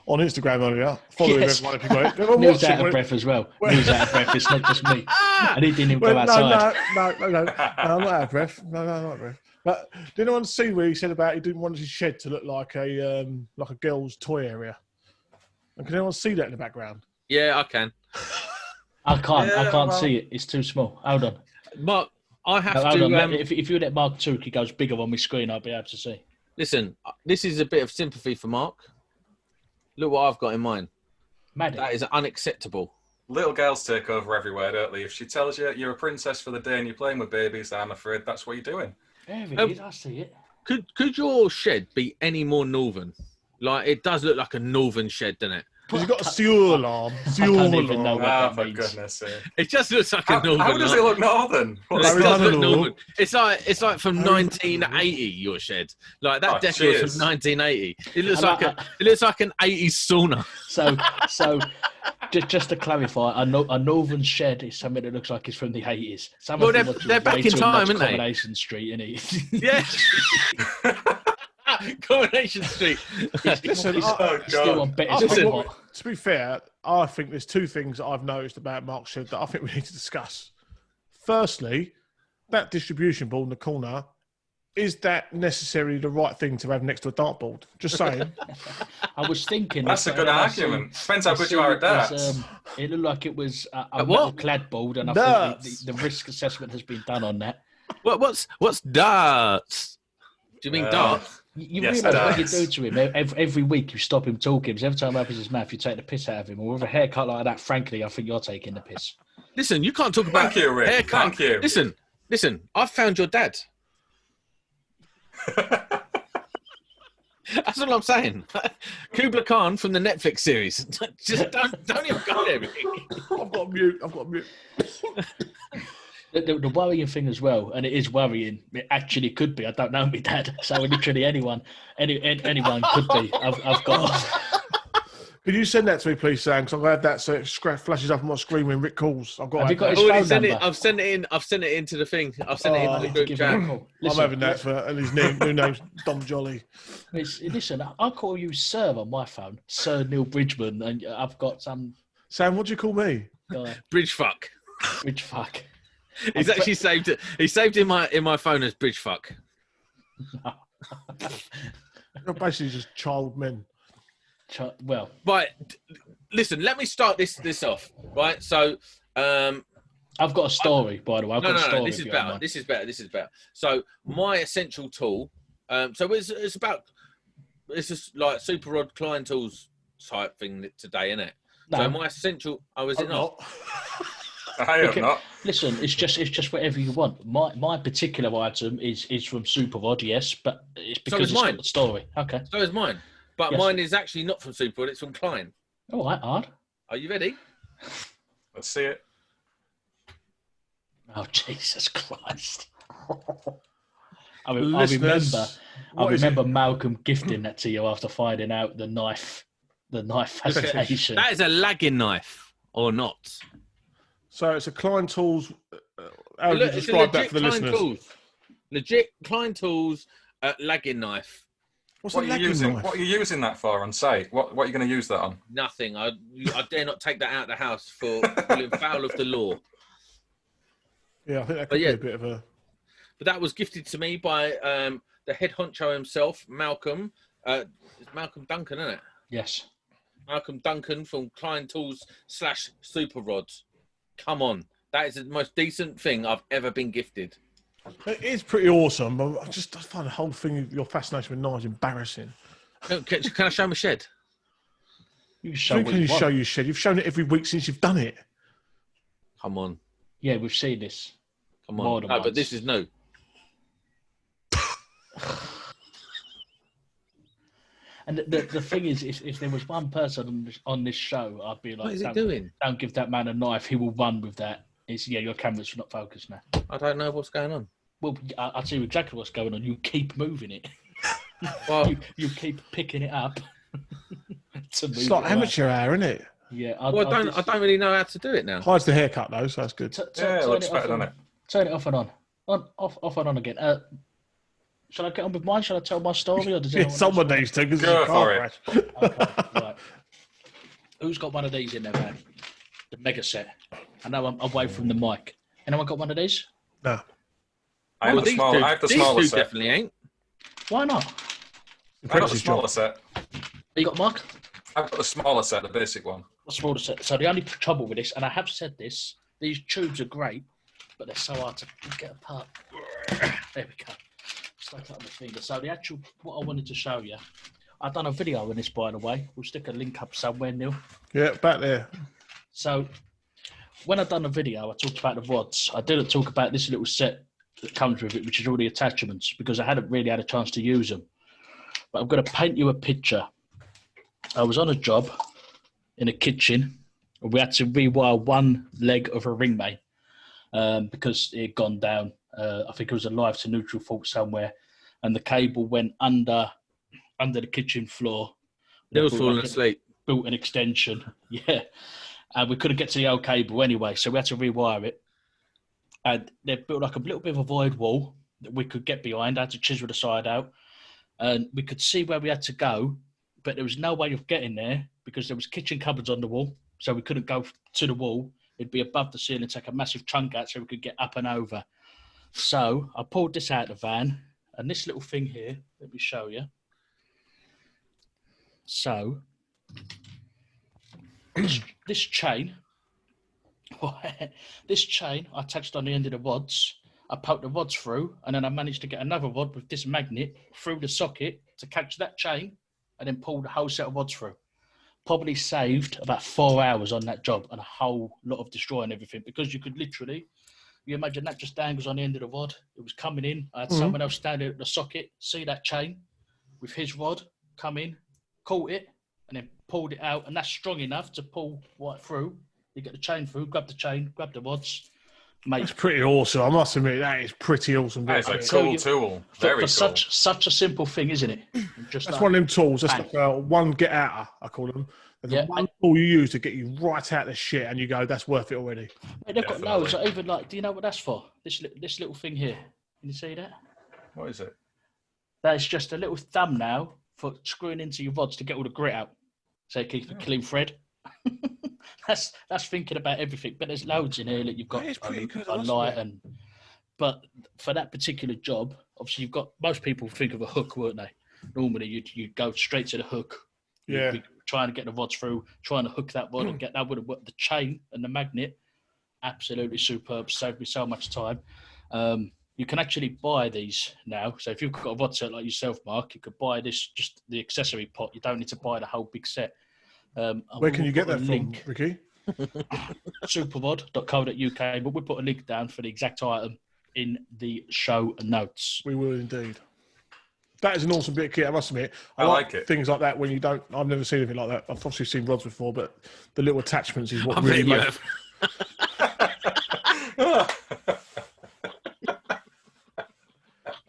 Speaker 3: on Instagram earlier? Follow him, everyone, if you got it.
Speaker 2: News out of breath as well. News out of breath. It's not just me. And he didn't even go outside.
Speaker 3: No, I'm not out of breath. No, I'm not out of breath. But did anyone see where he said about he didn't want his shed to look like a girl's toy area? And can anyone see that in the background?
Speaker 1: Yeah, I can.
Speaker 2: I can't see it. It's too small. Hold on.
Speaker 1: Mark, I have
Speaker 2: hold
Speaker 1: to...
Speaker 2: on. If you let Mark Tuki goes bigger on my screen, I'll be able to see.
Speaker 1: Listen, this is a bit of sympathy for Mark. Look what I've got in mind.
Speaker 2: Maddie.
Speaker 1: That is unacceptable.
Speaker 4: Little girls take over everywhere, don't they? If she tells you you're a princess for the day and you're playing with babies, I'm afraid that's what you're doing.
Speaker 2: There it is. I see it.
Speaker 1: Could your shed be any more northern? Like, it does look like a northern shed, doesn't it?
Speaker 3: Because you've got a sewer alarm.
Speaker 2: I can't even know what that
Speaker 4: for
Speaker 2: means.
Speaker 4: Goodness sake.
Speaker 1: It just looks like a northern.
Speaker 4: How does it look northern?
Speaker 1: It does look northern. It's like from 1980. Your shed, like that decade was from 1980. It looks like an 80s sauna.
Speaker 2: So. Just to clarify, a northern shed is something that looks like it's from the 80s.
Speaker 1: Well, they're back in time, aren't they?
Speaker 2: Combination Street, isn't it?
Speaker 1: Yeah. Coronation Street.
Speaker 3: Listen,
Speaker 2: to
Speaker 3: be fair, I think there's 2 things that I've noticed about Mark's shed that I think we need to discuss. Firstly, that distribution board in the corner, is that necessarily the right thing to have next to a dartboard? Just saying.
Speaker 2: I was thinking...
Speaker 4: That's a good argument. Depends how good you are at darts.
Speaker 2: It looked like it was a metal clad board, and I think the risk assessment has been done on that.
Speaker 1: What's darts? Do you mean darts?
Speaker 2: You realise what you do to him every week. You stop him talking. Because every time he opens his mouth, you take the piss out of him. Or with a haircut like that, frankly, I think you're taking the piss.
Speaker 1: Listen, you can't talk about haircut.
Speaker 4: Thank you.
Speaker 1: Listen. I've found your dad. That's all I'm saying. Kubla Khan from the Netflix series. Just don't even go there.
Speaker 3: I've got mute.
Speaker 2: The worrying thing as well, and it is worrying. It actually could be. I don't know my dad, so literally anyone could be. I've got.
Speaker 3: Could you send that to me, please, Sam? Because I've had that so it flashes up on my screen when Rick calls. I've got.
Speaker 2: Have you got his phone number?
Speaker 1: I've sent it in. I've sent it into the thing. I've sent it into the group chat.
Speaker 3: I'm having that and his new name's Dom Jolly.
Speaker 2: Listen, I'll call you Sir on my phone, Sir Neil Bridgeman, and I've got some.
Speaker 3: Sam, what do you call me?
Speaker 1: Bridge fuck.
Speaker 2: Bridge fuck.
Speaker 1: He's actually saved it. He saved in my phone as bridge fuck.
Speaker 3: You're basically just child men.
Speaker 2: Well,
Speaker 1: right. Listen, let me start this off. Right, so
Speaker 2: I've got a story, by the way.
Speaker 1: No. This is better. So my essential tool. So it's just like super rod Klein Tools type thing today, isn't it?
Speaker 2: No.
Speaker 1: So my essential. Oh, is it not?
Speaker 4: I am not.
Speaker 2: Listen, it's just whatever you want. My particular item is from Super Rod, yes, but it's because it's got the story. Okay.
Speaker 1: So is mine. But mine is actually not from Super Rod, it's from Klein.
Speaker 2: All right, hard.
Speaker 1: Are you ready?
Speaker 4: Let's see it.
Speaker 2: Oh, Jesus Christ. I remember Malcolm gifting that to you after finding out the knife fabrication.
Speaker 1: That is a lagging knife, or not?
Speaker 3: So it's a Klein Tools. How would you describe that for the listeners?
Speaker 1: Legit Klein Tools lagging knife.
Speaker 4: What are you using that for on site? What are you going to use that on?
Speaker 1: Nothing. I dare not take that out of the house for pulling foul of the law.
Speaker 3: Yeah, I think that could be a bit of a.
Speaker 1: But that was gifted to me by the head honcho himself, Malcolm. It's Malcolm Duncan, isn't it?
Speaker 2: Yes. Malcolm
Speaker 1: Duncan from Klein Tools / Super Rods. Come on. That is the most decent thing I've ever been gifted.
Speaker 3: It is pretty awesome, but I find the whole thing, your fascination with knives, embarrassing.
Speaker 1: Can I show my shed?
Speaker 3: You show your shed? You've shown it every week since you've done it.
Speaker 1: Come on.
Speaker 2: Yeah, we've seen this.
Speaker 1: Come on. No, but this is new.
Speaker 2: And the thing is, if there was one person on this show, I'd be like,
Speaker 1: what is he doing?
Speaker 2: Don't give that man a knife. He will run with that. Your camera's not focused now.
Speaker 1: I don't know what's going on.
Speaker 2: Well, I'll tell you exactly what's going on. You keep moving it.
Speaker 1: Well,
Speaker 2: you keep picking it up.
Speaker 3: It's like amateur hour, isn't it?
Speaker 2: Yeah.
Speaker 1: I don't really know how to do it now.
Speaker 3: Hides the haircut though, so that's good.
Speaker 4: It looks better, doesn't it?
Speaker 2: Turn it off and on. Off and on again. Shall I get on with mine? Shall I tell my story? Or does
Speaker 3: someone needs to, because
Speaker 4: go for it.
Speaker 2: Okay, right. Who's got one of these in their van? The mega set. I know I'm away from the mic. Anyone got one of these?
Speaker 3: No.
Speaker 4: I have the smaller set.
Speaker 1: Definitely ain't.
Speaker 2: Why not?
Speaker 4: I've got the smaller set.
Speaker 2: You got Mark?
Speaker 4: I've got the smaller set, the basic one.
Speaker 2: The smaller set. So the only trouble with this, and I have said this, these tubes are great, but they're so hard to get apart. There we go. Stuck up my finger. So the actual, what I wanted to show you, I've done a video on this, by the way. We'll stick a link up somewhere, Neil.
Speaker 3: Yeah, back there.
Speaker 2: So when I've done a video, I talked about the rods. I didn't talk about this little set that comes with it, which is all the attachments, because I hadn't really had a chance to use them. But I'm going to paint you a picture. I was on a job in a kitchen, and we had to rewire one leg of a ring main because it had gone down. I think it was a live to neutral fault somewhere, and the cable went under the kitchen floor.
Speaker 1: They was falling asleep.
Speaker 2: Built an extension, yeah. And we couldn't get to the old cable anyway, so we had to rewire it. And they built like a little bit of a void wall that we could get behind. I had to chisel the side out. And we could see where we had to go, but there was no way of getting there because there was kitchen cupboards on the wall, so we couldn't go to the wall. It'd be above the ceiling, take a massive chunk out so we could get up and over. So I pulled this out of the van, and this little thing here, let me show you. So this chain I attached on the end of the rods, I poked the rods through, and then I managed to get another rod with this magnet through the socket to catch that chain, and then pull the whole set of rods through. Probably saved about 4 hours on that job and a whole lot of destroying everything, because you could literally, you imagine that just dangles on the end of the rod. It was coming in. I had someone else standing at the socket, see that chain with his rod, come in, caught it, and then pulled it out. And that's strong enough to pull right through. You get the chain through, grab the chain, grab the rods. Mate,
Speaker 3: that's pretty awesome. I must admit, that is pretty awesome.
Speaker 4: That's a cool tool. Very cool.
Speaker 2: Such a simple thing, isn't it?
Speaker 3: That's one of them tools. That's like one get outer, I call them. There's one tool you use to get you right out of the shit, and you go, that's worth it already.
Speaker 2: Mate, they've got loads. Even like, do you know what that's for? This little thing here. Can you see that?
Speaker 4: What is it?
Speaker 2: That is just a little thumbnail for screwing into your rods to get all the grit out, so you keep a clean thread. That's thinking about everything, but there's loads in here that you've got a light and. But for that particular job, obviously you've got, most people think of a hook, weren't they? Normally you'd go straight to the hook.
Speaker 3: Yeah.
Speaker 2: You'd be trying to get the rods through, trying to hook that rod and get that would have worked. The chain and the magnet, absolutely superb. Saved me so much time. You can actually buy these now. So if you've got a rod set like yourself, Mark, you could buy this, just the accessory pot. You don't need to buy the whole big set.
Speaker 3: Where can you get that from, Ricky?
Speaker 2: Superrod.co.uk, but we'll put a link down for the exact item in the show notes.
Speaker 3: We will indeed. That is an awesome bit of kit, I must admit.
Speaker 4: I like it.
Speaker 3: Things like that when you don't... I've never seen anything like that. I've obviously seen rods before, but the little attachments is what really makes...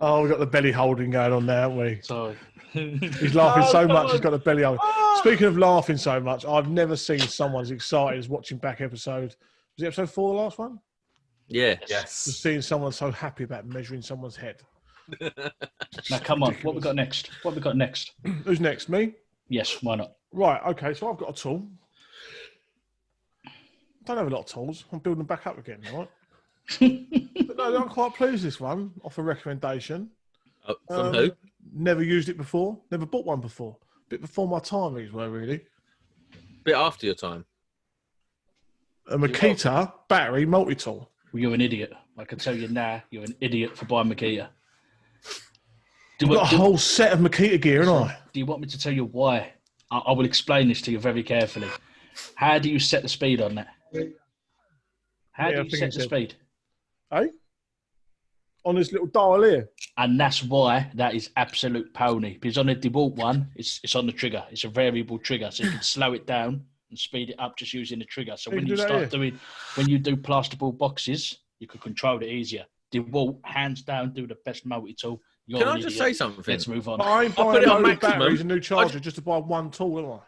Speaker 3: Oh, we've got the belly holding going on now, haven't we?
Speaker 2: Sorry.
Speaker 3: He's laughing so much, he's got the belly holding. Speaking of laughing so much, I've never seen someone as excited as watching back episode... Was it episode 4, the last one?
Speaker 1: Yeah.
Speaker 4: Yes.
Speaker 3: Just seeing someone so happy about measuring someone's head.
Speaker 2: Now, come on. What we got next?
Speaker 3: Who's next? Me?
Speaker 2: Yes, why not?
Speaker 3: Right, okay, so I've got a tool. I don't have a lot of tools. I'm building them back up again, right? But no, I'm quite pleased with this one, off a recommendation.
Speaker 1: From who?
Speaker 3: Never used it before. Never bought one before. Bit before my time, these were really.
Speaker 1: Bit after your time.
Speaker 3: A Makita battery multi tool.
Speaker 2: Well, you're an idiot. I can tell you now, you're an idiot for buying Makita.
Speaker 3: I've got a whole set of Makita gear, haven't I?
Speaker 2: Do you want me to tell you why? I will explain this to you very carefully. How do you set the speed on that? How do you set the speed?
Speaker 3: Eh? On this little dial here.
Speaker 2: And that's why that is absolute pony. Because on the DeWalt one, it's on the trigger. It's a variable trigger, so you can slow it down and speed it up just using the trigger. So when you do plasterboard boxes, you can control it easier. DeWalt, hands down, do the best multi tool.
Speaker 1: Can I just say something?
Speaker 2: Let's move on.
Speaker 3: I ain't buying a load of batteries, a new charger, just to buy one tool, am I?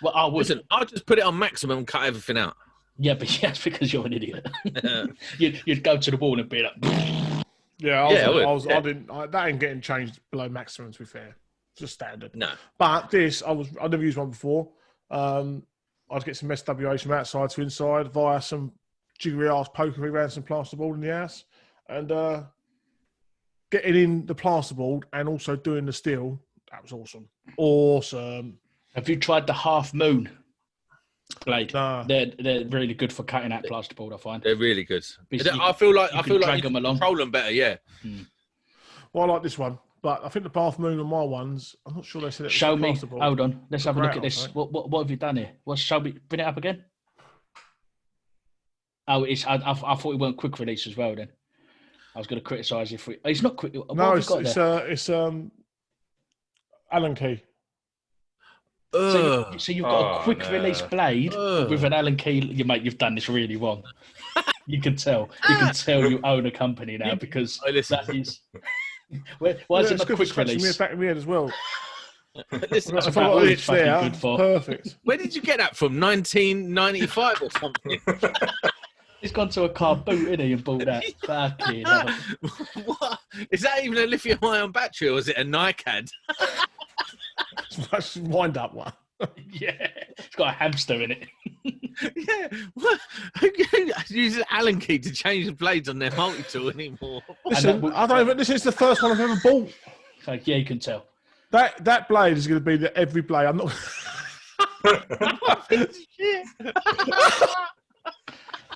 Speaker 2: Well, I would.
Speaker 1: Listen, I'll just put it on maximum and cut everything out.
Speaker 2: Yeah, but that's because you're an idiot. You'd go to the wall and be like...
Speaker 3: That ain't getting changed below maximum, to be fair. It's just standard.
Speaker 1: No.
Speaker 3: But this, I'd never used one before. I'd get some SWA from outside to inside via some jiggery ass pokery around some plasterboard in the house. And getting in the plasterboard and also doing the steel, that was awesome. Awesome.
Speaker 2: Have you tried the Half Moon blade?
Speaker 3: Nah.
Speaker 2: They're really good for cutting out plasterboard, I find.
Speaker 1: They're really good.
Speaker 2: Because
Speaker 1: I feel like
Speaker 2: you
Speaker 1: can
Speaker 2: them along.
Speaker 1: Control them better, yeah.
Speaker 3: Well, I like this one, but I think the Half Moon on my ones, I'm not sure they said it was
Speaker 2: Show me.
Speaker 3: plasterboard.
Speaker 2: Hold on. Let's have a look at this.
Speaker 3: Right?
Speaker 2: What have you done here? Show me. Bring it up again. Oh, it's. I thought it weren't quick release as well. Then I was going to criticise if we. It's not quick.
Speaker 3: No, it's Allen key.
Speaker 2: So you've got a quick release blade with an Allen key. You've done this really wrong. You can tell. You can tell you own a company now because that is. Why is it not quick release?
Speaker 3: Me back in my head as well.
Speaker 1: Listen,
Speaker 3: if I got the itch there, good for. Perfect.
Speaker 1: Where did you get that from? 1995 or something?
Speaker 2: He's gone to a car boot, innit, and bought that. Fucking hell.
Speaker 1: What? Is that even a lithium-ion battery, or is it a NICEIC?
Speaker 3: It's a wind-up one.
Speaker 2: Yeah, it's got a hamster in it.
Speaker 1: Yeah, what? Use an Allen key to change the blades on their multi-tool anymore.
Speaker 3: Listen, I don't even. This is the first one I've ever bought.
Speaker 2: So, yeah, you can tell.
Speaker 3: That blade is going to be every blade. I'm not.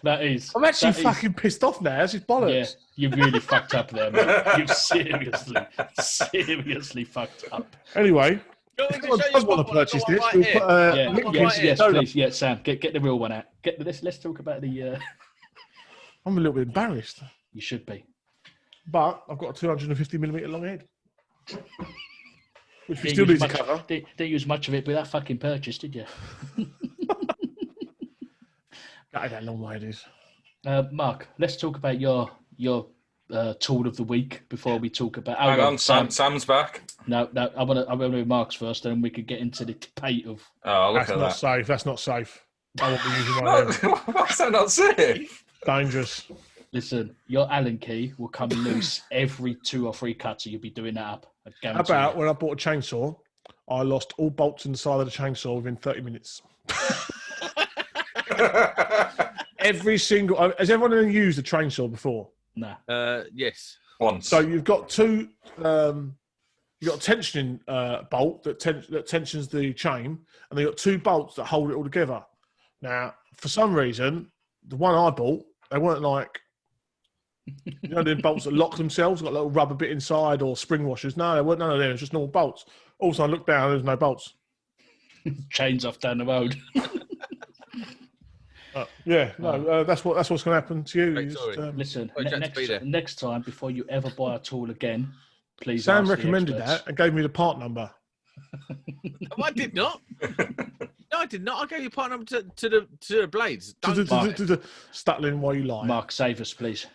Speaker 2: That is.
Speaker 3: I'm actually fucking pissed off now. This is bollocks.
Speaker 2: Yeah, you really fucked up there, mate. You seriously fucked up.
Speaker 3: Anyway,
Speaker 1: if
Speaker 3: anyone does want to purchase this, we'll put a link in.
Speaker 2: Yes, please. Yeah, Sam, get the real one out. Let's talk about the...
Speaker 3: I'm a little bit embarrassed.
Speaker 2: You should be.
Speaker 3: But I've got a 250mm long head. Which we still need to cover.
Speaker 2: Didn't use much of it with that fucking purchase, did you?
Speaker 3: That long way it is.
Speaker 2: Mark, let's talk about your tool of the week before we talk about...
Speaker 4: Hang on, Sam's back.
Speaker 2: No, I want to do Mark's first, and then we could get into the debate of...
Speaker 4: Oh, look
Speaker 3: That's
Speaker 4: at
Speaker 3: not
Speaker 4: that.
Speaker 3: safe. That's not safe. I won't be using my hand.
Speaker 4: Why's that not safe?
Speaker 3: Dangerous.
Speaker 2: Listen, your Allen key will come loose every 2 or 3 cuts, so you'll be doing that up. I guarantee
Speaker 3: How about
Speaker 2: you.
Speaker 3: when I bought a chainsaw, I lost all bolts in the side of the chainsaw within 30 minutes. Every single... Has everyone used a chainsaw before?
Speaker 2: No.
Speaker 1: Yes.
Speaker 4: Once.
Speaker 3: So you've got two... you've got a tensioning bolt that tensions the chain, and you've got 2 bolts that hold it all together. Now, for some reason, the one I bought, they weren't like... You know, the bolts that lock themselves, got a little rubber bit inside or spring washers. No, there weren't none of them. It was just normal bolts. Also, I looked down, there's no bolts.
Speaker 2: Chains off down the road.
Speaker 3: That's what's going to happen to you.
Speaker 2: Listen, next time, before you ever buy a tool again, please.
Speaker 3: Sam recommended that and gave me the part number.
Speaker 1: No, I did not. No, I did not. I gave you part number to the blades.
Speaker 3: Stuttling while you lie.
Speaker 2: Mark, save us, please.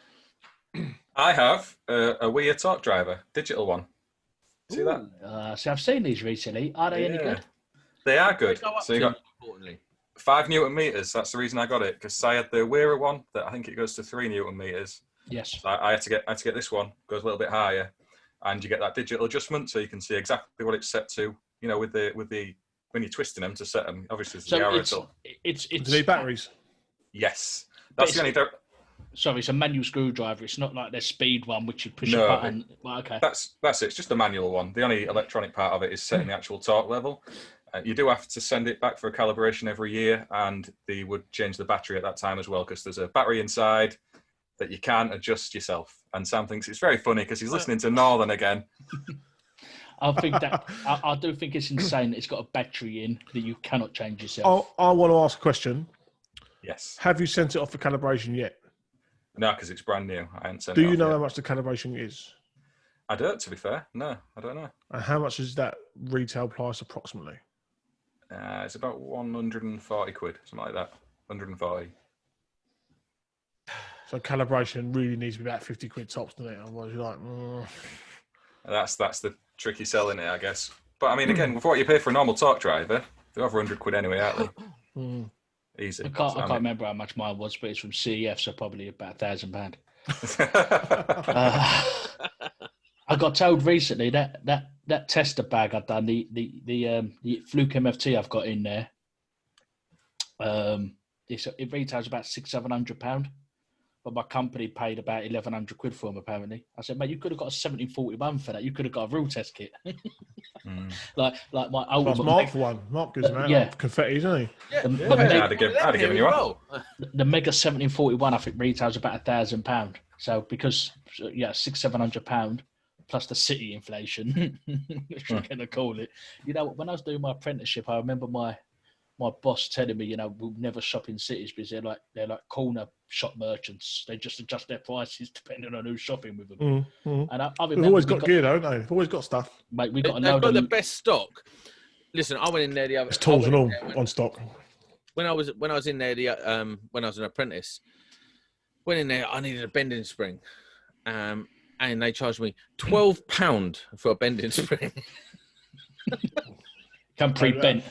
Speaker 4: I have a Wiha torque driver, digital one. See that?
Speaker 2: So I've seen these recently. Are they any good?
Speaker 4: They are good. So you got 5 Newton meters. That's the reason I got it, because I had the Wiha one that I think it goes to 3 Newton meters.
Speaker 2: Yes.
Speaker 4: So I had to get this one, goes a little bit higher, and you get that digital adjustment, so you can see exactly what it's set to. You know, with the when you're twisting them to set them, obviously there's the arrow.
Speaker 2: It's
Speaker 3: do they batteries?
Speaker 4: Yes, that's the only.
Speaker 2: Sorry, it's a manual screwdriver. It's not like their speed one, which you push a button. Well, okay.
Speaker 4: That's it. It's just a manual one. The only electronic part of it is setting the actual torque level. You do have to send it back for a calibration every year, and they would change the battery at that time as well, because there's a battery inside that you can't adjust yourself. And Sam thinks it's very funny because he's listening to Northern again.
Speaker 2: I do think it's insane that it's got a battery in that you cannot change yourself.
Speaker 3: I want to ask a question.
Speaker 4: Yes.
Speaker 3: Have you sent it off for calibration yet?
Speaker 4: No, because it's brand new. I haven't sent
Speaker 3: it
Speaker 4: off.
Speaker 3: Do you know
Speaker 4: yet.
Speaker 3: How much the calibration is?
Speaker 4: I don't, to be fair. No, I don't know.
Speaker 3: And how much is that retail price approximately?
Speaker 4: It's about 140 quid, something like that. 140.
Speaker 3: So calibration really needs to be about 50 quid tops, doesn't it? Otherwise you're like...
Speaker 4: That's the tricky selling it, I guess. But I mean, again, with what you pay for a normal torque driver, they're over 100 quid anyway, aren't they? Easy.
Speaker 2: I can't remember how much mine was, but it's from CEF, so probably about £1,000. I got told recently that tester bag I've done, the Fluke MFT I've got in there, it retails about £600-700, but my company paid about 1,100 quid for them, apparently. I said, mate, you could have got a 1741 for that. You could have got a real test kit. Like my old...
Speaker 3: That's Mark for one. Mark gives them out confetti, doesn't he?
Speaker 4: I'd have given you one.
Speaker 2: The Mega 1741, I think, retails about £1,000. So because, £600-700 plus the city inflation, which we're going to call it. You know, when I was doing my apprenticeship, I remember my boss telling me, we'll never shop in cities because they're like corner shop merchants. They just adjust their prices depending on who's shopping with them. And I remember
Speaker 3: they've always got gear, don't they? They've always got stuff.
Speaker 2: Mate,
Speaker 1: they've got the best stock. Listen, I went in there the other.
Speaker 3: It's tools and all on stock.
Speaker 1: When I was in there when I was an apprentice, went in there. I needed a bending spring, and they charged me £12 for a bending spring.
Speaker 2: Come pre-bent.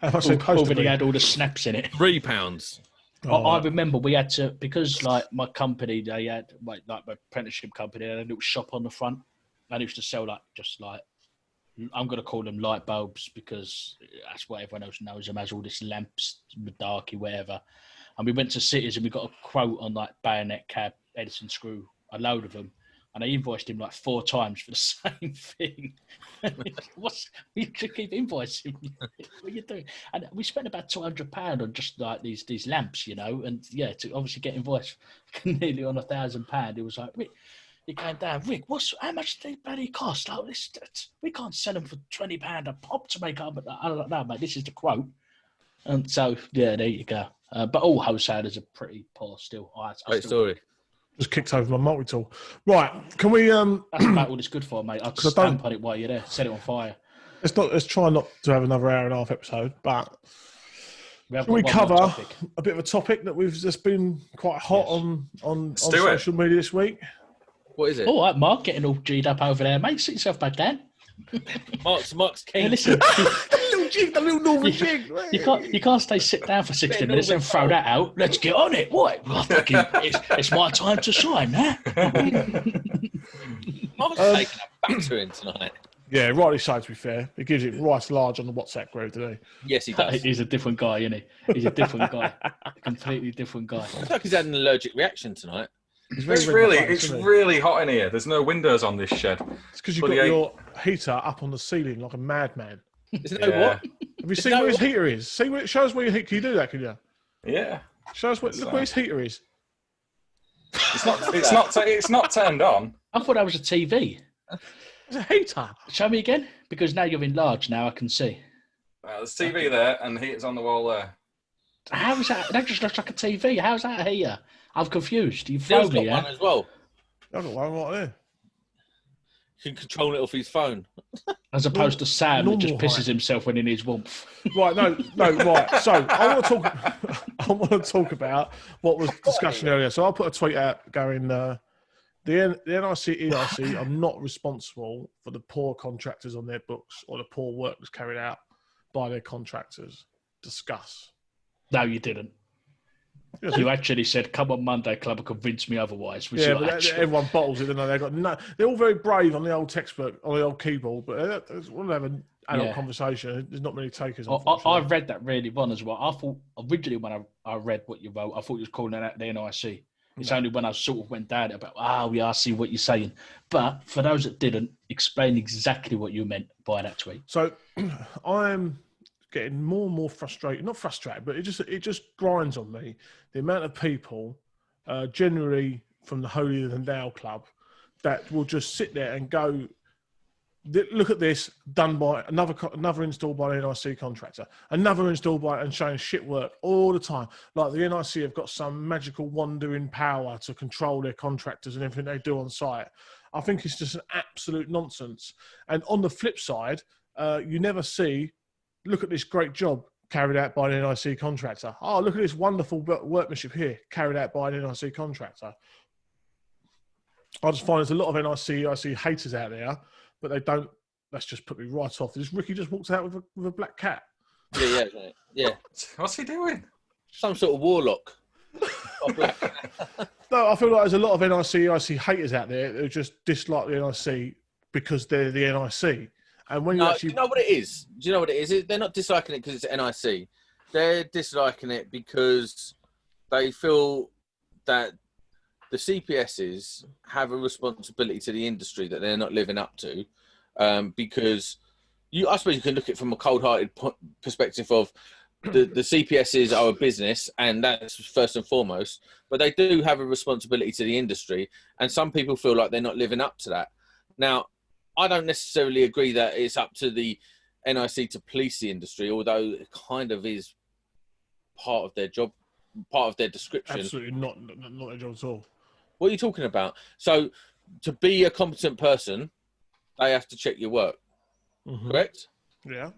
Speaker 2: Already had all the snaps in it.
Speaker 1: £3.
Speaker 2: I remember we had to, because like my company, they had like my apprenticeship company, they had a little shop on the front. And they used to sell I'm going to call them light bulbs because that's what everyone else knows them as, all this lamps, darky, whatever. And we went to cities and we got a quote on like bayonet cab, Edison screw, a load of them and I invoiced him like 4 times for the same thing. You should keep invoicing me. What are you doing? And we spent about £200 on just like these lamps, you know, and to obviously get invoiced nearly on £1,000. It was like, Rick, you're going down, Rick, how much do they bloody cost? Like, we can't sell them for £20 a pop to make up. I don't know, mate, this is the quote. And so, there you go. But all wholesalers are pretty poor still.
Speaker 1: Great story.
Speaker 3: Just kicked over my multi-tool. Right, can we...
Speaker 2: That's about all it's good for, mate. I'd stamp on it while you're there. Set it on fire.
Speaker 3: Let's try not to have another hour and a half episode, but can we cover a bit of a topic that we've just been quite hot on social media this week?
Speaker 1: What is it?
Speaker 2: All right, Mark, getting all G'd up over there, mate. Sit yourself back down.
Speaker 1: Mark's keen.
Speaker 2: Hey, listen,
Speaker 3: the little normal jig.
Speaker 2: You can't stay sit down for 60 minutes and throw that out. Let's get on it. What? It's my time to shine, huh?
Speaker 1: Mark's taking a battering tonight.
Speaker 3: Yeah, rightly so, to be fair. He gives it right large on the WhatsApp group, doesn't he?
Speaker 1: Yes, he does.
Speaker 2: He's a different guy, isn't he? He's a different guy. A completely different guy.
Speaker 1: It's like he's had an allergic reaction tonight.
Speaker 4: It's really hot in here. There's no windows on this shed.
Speaker 3: It's because you've got your heater up on the ceiling like a madman.
Speaker 1: Isn't that what?
Speaker 3: Have you seen where his heater is? Show us where your heater. Can you do that? Can you?
Speaker 4: Yeah.
Speaker 3: Show us look where his heater is.
Speaker 4: It's not turned on.
Speaker 2: I thought that was a TV.
Speaker 3: It's a heater.
Speaker 2: Show me again, because now you're enlarged. Now I can see.
Speaker 4: There's TV there, and the heater's on the wall there.
Speaker 2: How is that? That just looks like a TV. How's that a heater? I'm confused. You've thrown me,
Speaker 1: one as well.
Speaker 3: I've got one right there.
Speaker 1: You can control it off his phone.
Speaker 2: As opposed to Sam, that just pisses himself when he needs warmth.
Speaker 3: Right, no, right. So I want to talk about what was discussion earlier. So I'll put a tweet out going, the NICEIC are not responsible for the poor contractors on their books or the poor work that's carried out by their contractors. Discuss.
Speaker 2: No, you didn't.
Speaker 3: Yes,
Speaker 2: you actually said, "Come on, Monday Club," and convince me otherwise.
Speaker 3: Yeah, but everyone bottles it, and they got no. They're all very brave on the old textbook, on the old keyboard, but we'll have an adult conversation. There's not many takers.
Speaker 2: I read that really wrong as well. I thought originally when I read what you wrote, I thought you was calling that the NIC. It's only when I sort of went down it about, we are seeing what you're saying. But for those that didn't, explain exactly what you meant by that tweet.
Speaker 3: So I'm getting more and more frustrated. Not frustrated, but it just grinds on me. The amount of people, generally from the Holier Than Thou Club, that will just sit there and go, look at this, done by another install by an NIC contractor, another install by, and showing shit work all the time. Like the NIC have got some magical wandering power to control their contractors and everything they do on site. I think it's just an absolute nonsense. And on the flip side, you never see, look at this great job carried out by an NIC contractor. Oh, look at this wonderful workmanship here carried out by an NIC contractor. I just find there's a lot of NIC haters out there, but they don't. That's just put me right off. Ricky just walked out with a black cat.
Speaker 1: Yeah.
Speaker 4: What's he doing?
Speaker 1: Some sort of warlock.
Speaker 3: No, I feel like there's a lot of NIC haters out there who just dislike the NIC because they're the NIC. And when you actually...
Speaker 1: Do you know what it is? Do you know what it is? They're not disliking it because it's NIC. They're disliking it because they feel that the CPSs have a responsibility to the industry that they're not living up to. Because I suppose you can look at it from a cold-hearted perspective of the CPSs are a business, and that's first and foremost. But they do have a responsibility to the industry, and some people feel like they're not living up to that. Now, I don't necessarily agree that it's up to the NIC to police the industry, although it kind of is part of their job, part of their description.
Speaker 3: Absolutely not their job at all.
Speaker 1: What are you talking about? So, to be a competent person, they have to check your work, correct?
Speaker 3: Yeah.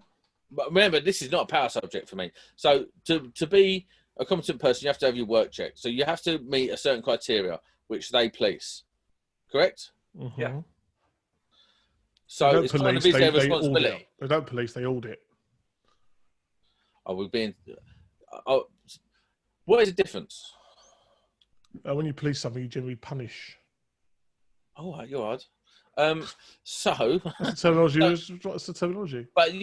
Speaker 1: But remember, this is not a power subject for me. So, to be a competent person, you have to have your work checked. So, you have to meet a certain criteria, which they police, correct?
Speaker 4: Yeah.
Speaker 1: So it's kind of their responsibility.
Speaker 3: They don't police, they audit.
Speaker 1: What is the difference?
Speaker 3: When you police something, you generally punish.
Speaker 1: Oh, you're odd. So...
Speaker 3: That's the terminology. What's the terminology?
Speaker 1: But, it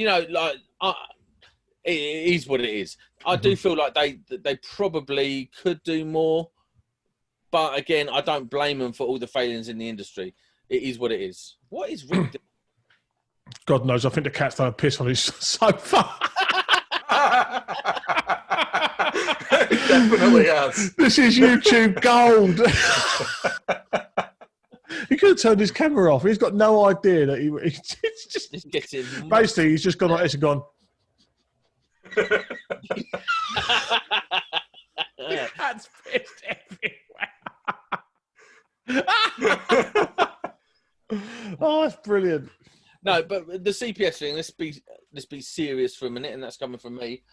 Speaker 1: is what it is. I do feel like they probably could do more, But again, I don't blame them for all the failings in the industry. It is what it is. What is Rick doing?
Speaker 3: God knows. I think the cat's done a piss on his sofa.
Speaker 4: It definitely has.
Speaker 3: This is YouTube gold. He could have turned his camera off. He's got no idea that he's just
Speaker 1: getting
Speaker 3: basically he's just gone like this and gone. The cat's pissed everywhere. Oh, that's brilliant.
Speaker 1: No, but the CPS thing. Let's be serious for a minute, and that's coming from me.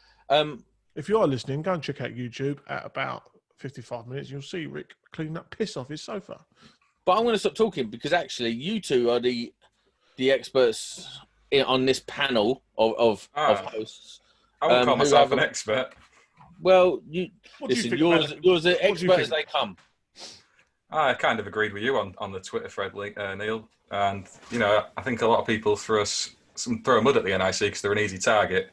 Speaker 3: If you are listening, go and check out YouTube at about 55 minutes. You'll see Rick cleaning up piss off his sofa.
Speaker 1: But I'm going to stop talking because actually you two are the experts on this panel of hosts.
Speaker 4: I won't call myself an expert.
Speaker 1: Well, listen, yours are expert as they come.
Speaker 4: I kind of agreed with you on the Twitter thread, Neil. And, I think a lot of people throw mud at the NICEIC because they're an easy target.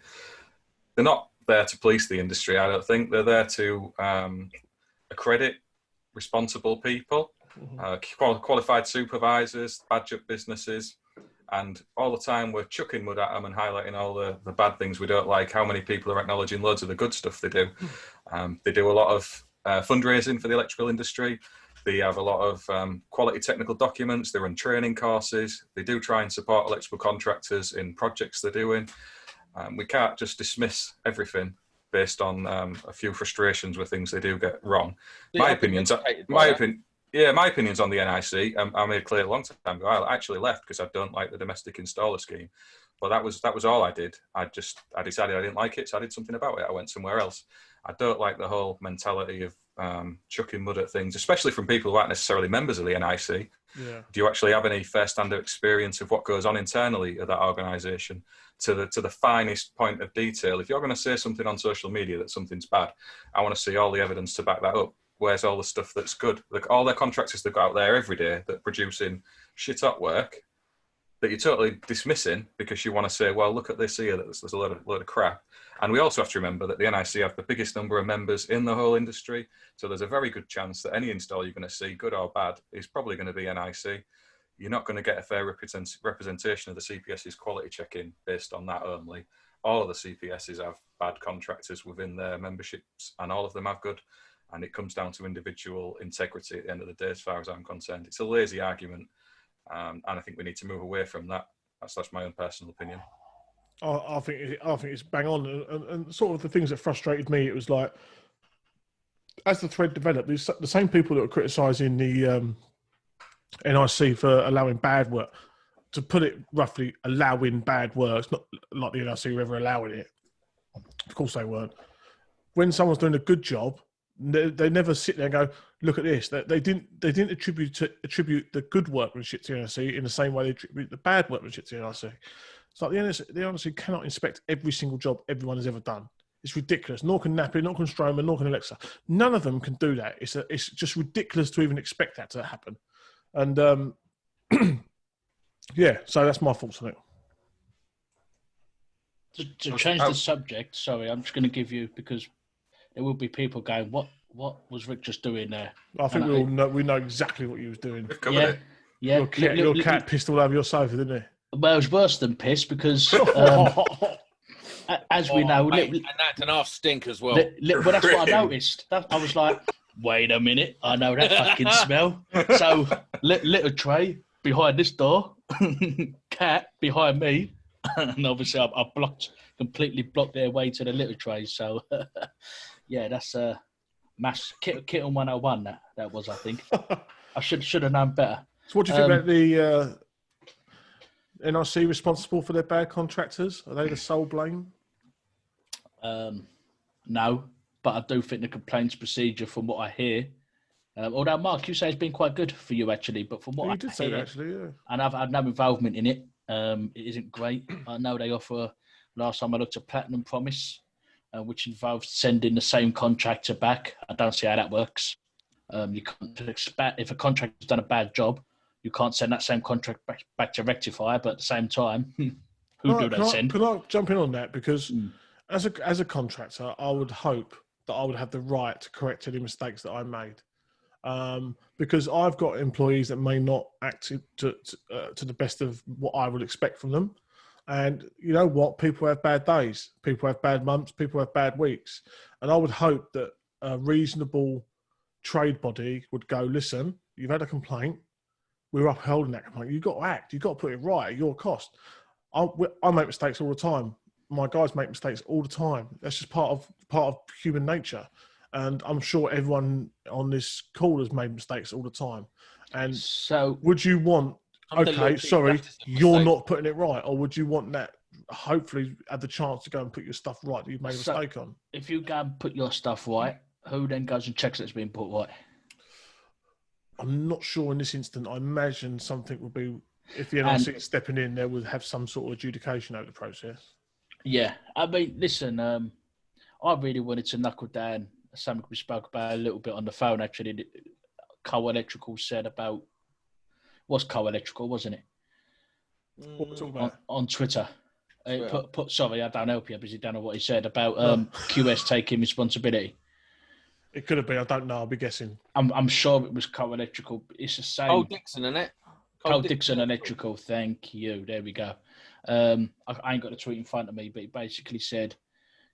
Speaker 4: They're not there to police the industry, I don't think. They're there to accredit responsible people, qualified supervisors, badge up businesses. And all the time we're chucking mud at them and highlighting all the bad things we don't like. How many people are acknowledging loads of the good stuff they do? They do a lot of fundraising for the electrical industry. They have a lot of quality technical documents. They run training courses. They do try and support electrical contractors in projects they're doing. We can't just dismiss everything based on a few frustrations with things they do get wrong. My opinions on the NIC, I made clear a long time ago. I actually left because I don't like the domestic installer scheme. But that was all I did. I decided I didn't like it, so I did something about it. I went somewhere else. I don't like the whole mentality of chucking mud at things, especially from people who aren't necessarily members of the NIC.
Speaker 3: Yeah. Do
Speaker 4: you actually have any first-hand experience of what goes on internally at that organisation to the finest point of detail? If you're going to say something on social media that something's bad, I want to see all the evidence to back that up. Where's all the stuff that's good? Like all their contractors they've got out there every day that producing shit hot work that you're totally dismissing because you want to say, well, look at this here, there's a load of crap. And we also have to remember that the NIC have the biggest number of members in the whole industry. So there's a very good chance that any install you're going to see, good or bad, is probably going to be NIC. You're not going to get a fair representation of the CPS's quality checking based on that only. All of the CPSs have bad contractors within their memberships, and all of them have good. And it comes down to individual integrity at the end of the day, as far as I'm concerned. It's a lazy argument, and I think we need to move away from that. That's my own personal opinion.
Speaker 3: I think it's bang on, and sort of the things that frustrated me. It was like, as the thread developed, the same people that were criticising the NIC for allowing bad work, to put it roughly, allowing bad work. It's not like the NIC were ever allowing it. Of course they weren't. When someone's doing a good job, they never sit there and go, look at this. They didn't attribute the good workmanship to the NIC in the same way they attribute the bad workmanship to the NIC. It's like the NIC cannot inspect every single job everyone has ever done. It's ridiculous. Nor can Nappy, nor can Stromer, nor can Alexa. None of them can do that. It's just ridiculous to even expect that to happen. And yeah, so that's my thoughts on it.
Speaker 2: To change the subject, sorry, I'm just going to give you, because there will be people going, what was Rick just doing there?
Speaker 3: I think we know exactly what he was doing.
Speaker 2: Yeah.
Speaker 3: Your cat pissed all over your sofa, didn't he?
Speaker 2: Well, it was worse than piss because, as we know...
Speaker 1: Mate, and that's an half stink as well.
Speaker 2: Well, that's what I noticed. I was like, wait a minute, I know that fucking smell. So, little tray behind this door, cat behind me, and obviously I completely blocked their way to the little tray. So, yeah, that's a mass kitten 101. That was, I think. I should have known better.
Speaker 3: So, what do you think about the NIC responsible for their bad contractors? Are they the sole blame?
Speaker 2: No, but I do think the complaints procedure, from what I hear, although Mark, you say it's been quite good for you actually, but from what I
Speaker 3: did say that actually, yeah.
Speaker 2: And I've had no involvement in it. It isn't great. I know they offer. Last time I looked at Platinum Promise, which involves sending the same contractor back. I don't see how that works. You can't expect, if a contractor's done a bad job, you can't send that same contract back to rectify. But at the same time, who do they send?
Speaker 3: Can I jump in on that? Because as a contractor, I would hope that I would have the right to correct any mistakes that I made. because I've got employees that may not act to the best of what I would expect from them. And you know what? People have bad days. People have bad months. People have bad weeks. And I would hope that a reasonable trade body would go, listen, you've had a complaint. We're upholding that complaint. You've got to act. You've got to put it right at your cost. I make mistakes all the time. My guys make mistakes all the time. That's just part of human nature. And I'm sure everyone on this call has made mistakes all the time. And so would you want, okay, sorry, you're not putting it right, or would you want that hopefully have the chance to go and put your stuff right that you've made a mistake on?
Speaker 2: If you go and put your stuff right, who then goes and checks that it's been put right?
Speaker 3: I'm not sure in this instant. I imagine something would be, if the NIC is stepping in, there would have some sort of adjudication over the process.
Speaker 2: Yeah. I mean, listen, I really wanted to knuckle down something we spoke about a little bit on the phone, actually. Co Electrical said about, was Co Electrical, wasn't it?
Speaker 3: What we're talking about?
Speaker 2: On Twitter. Sorry, I don't help you because you don't know what he said about QS taking responsibility.
Speaker 3: It could have been. I don't know. I'll be guessing.
Speaker 2: I'm sure it was Co Electrical. It's the same.
Speaker 1: Cole Dixon, isn't it?
Speaker 2: Cole Dixon Electrical. Thank you. There we go. I ain't got the tweet in front of me, but he basically said,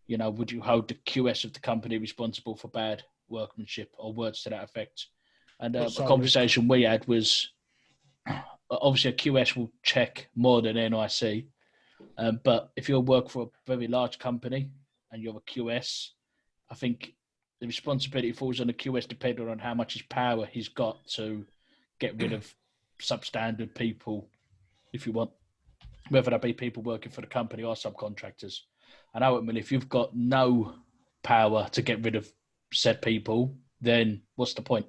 Speaker 2: you know, would you hold the QS of the company responsible for bad workmanship, or words to that effect? And a conversation we had was, obviously a QS will check more than NIC, but if you work for a very large company and you're a QS, I think the responsibility falls on the QS depending on how much power he's got to get rid of substandard people, if you want, whether that be people working for the company or subcontractors. And ultimately, if you've got no power to get rid of said people, then what's the point?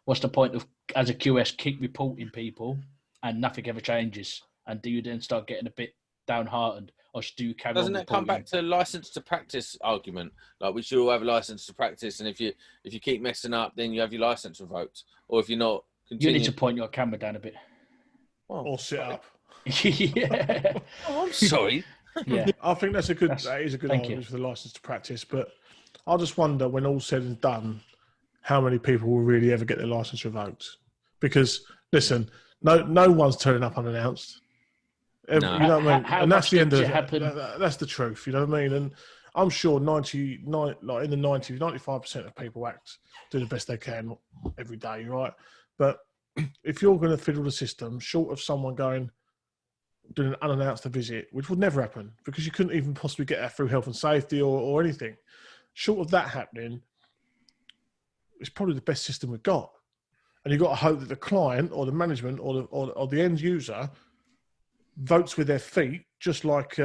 Speaker 2: What's the point of, as a QS, keep reporting people and nothing ever changes? And do you then start getting a bit downhearted, or do you carry on?
Speaker 1: Doesn't it come back to license to practice argument? Like, we should all have a license to practice, and if you keep messing up, then you have your license revoked. Or if you're not,
Speaker 2: you need to point your camera down a bit,
Speaker 3: or sit up.
Speaker 2: Yeah.
Speaker 1: Oh, I'm sorry.
Speaker 3: Yeah, I think that is a good argument for the license to practice. But I just wonder, when all's said and done, how many people will really ever get their license revoked? Because listen, no one's turning up unannounced. No. You know what I mean? And that's the end of it. That's the truth. You know what I mean? And I'm sure 95% of people do the best they can every day, right? But if you're going to fiddle the system, short of someone doing an unannounced visit, which would never happen because you couldn't even possibly get that through health and safety or anything. Short of that happening, it's probably the best system we've got. And you've got to hope that the client or the management or the end user votes with their feet, just like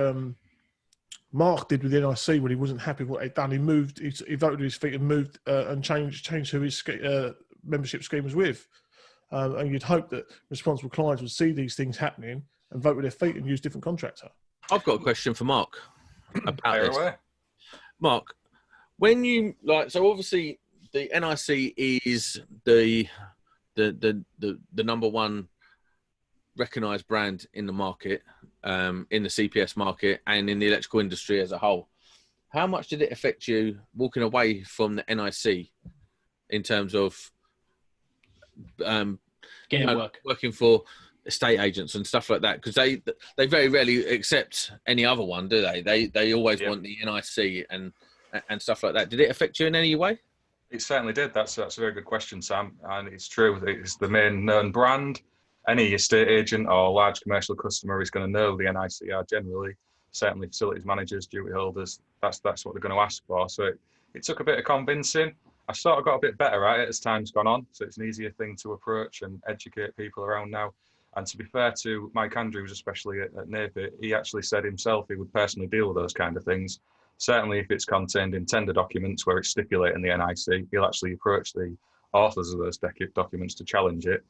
Speaker 3: Mark did with the NIC when he wasn't happy with what they'd done. He voted with his feet and moved and changed who his membership scheme was with. And you'd hope that responsible clients would see these things happening and vote with their feet and use different contractor.
Speaker 1: I've got a question for Mark about this. Mark, when you so obviously the NIC is the number one recognised brand in the market, in the CPS market, and in the electrical industry as a whole. How much did it affect you walking away from the NIC in terms of working for estate agents and stuff like that? Because they very rarely accept any other one, do they? They always want the NIC and stuff like that. Did it affect you in any way?
Speaker 4: It certainly did. That's a very good question, Sam. And it's true. It's the main known brand. Any estate agent or large commercial customer is going to know the NICR generally. Certainly facilities managers, duty holders, that's what they're going to ask for. So it took a bit of convincing. I sort of got a bit better at it as time's gone on. So it's an easier thing to approach and educate people around now. And to be fair to Mike Andrews, especially at NICEIC, he actually said himself he would personally deal with those kind of things. Certainly if it's contained in tender documents where it's stipulating the NIC, he'll actually approach the authors of those documents to challenge it.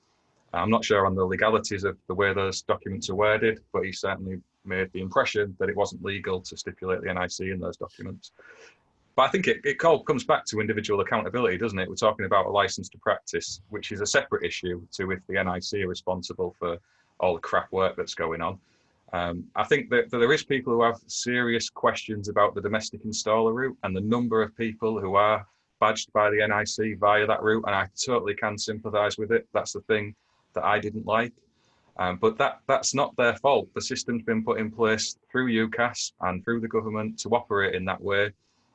Speaker 4: I'm not sure on the legalities of the way those documents are worded, but he certainly made the impression that it wasn't legal to stipulate the NIC in those documents. But I think it all comes back to individual accountability, doesn't it? We're talking about a license to practice, which is a separate issue to if the NIC are responsible for all the crap work that's going on. I think that there is people who have serious questions about the domestic installer route, and the number of people who are badged by the NIC via that route, and I totally can sympathise with it. That's the thing that I didn't like. But that's not their fault. The system's been put in place through UCAS and through the government to operate in that way.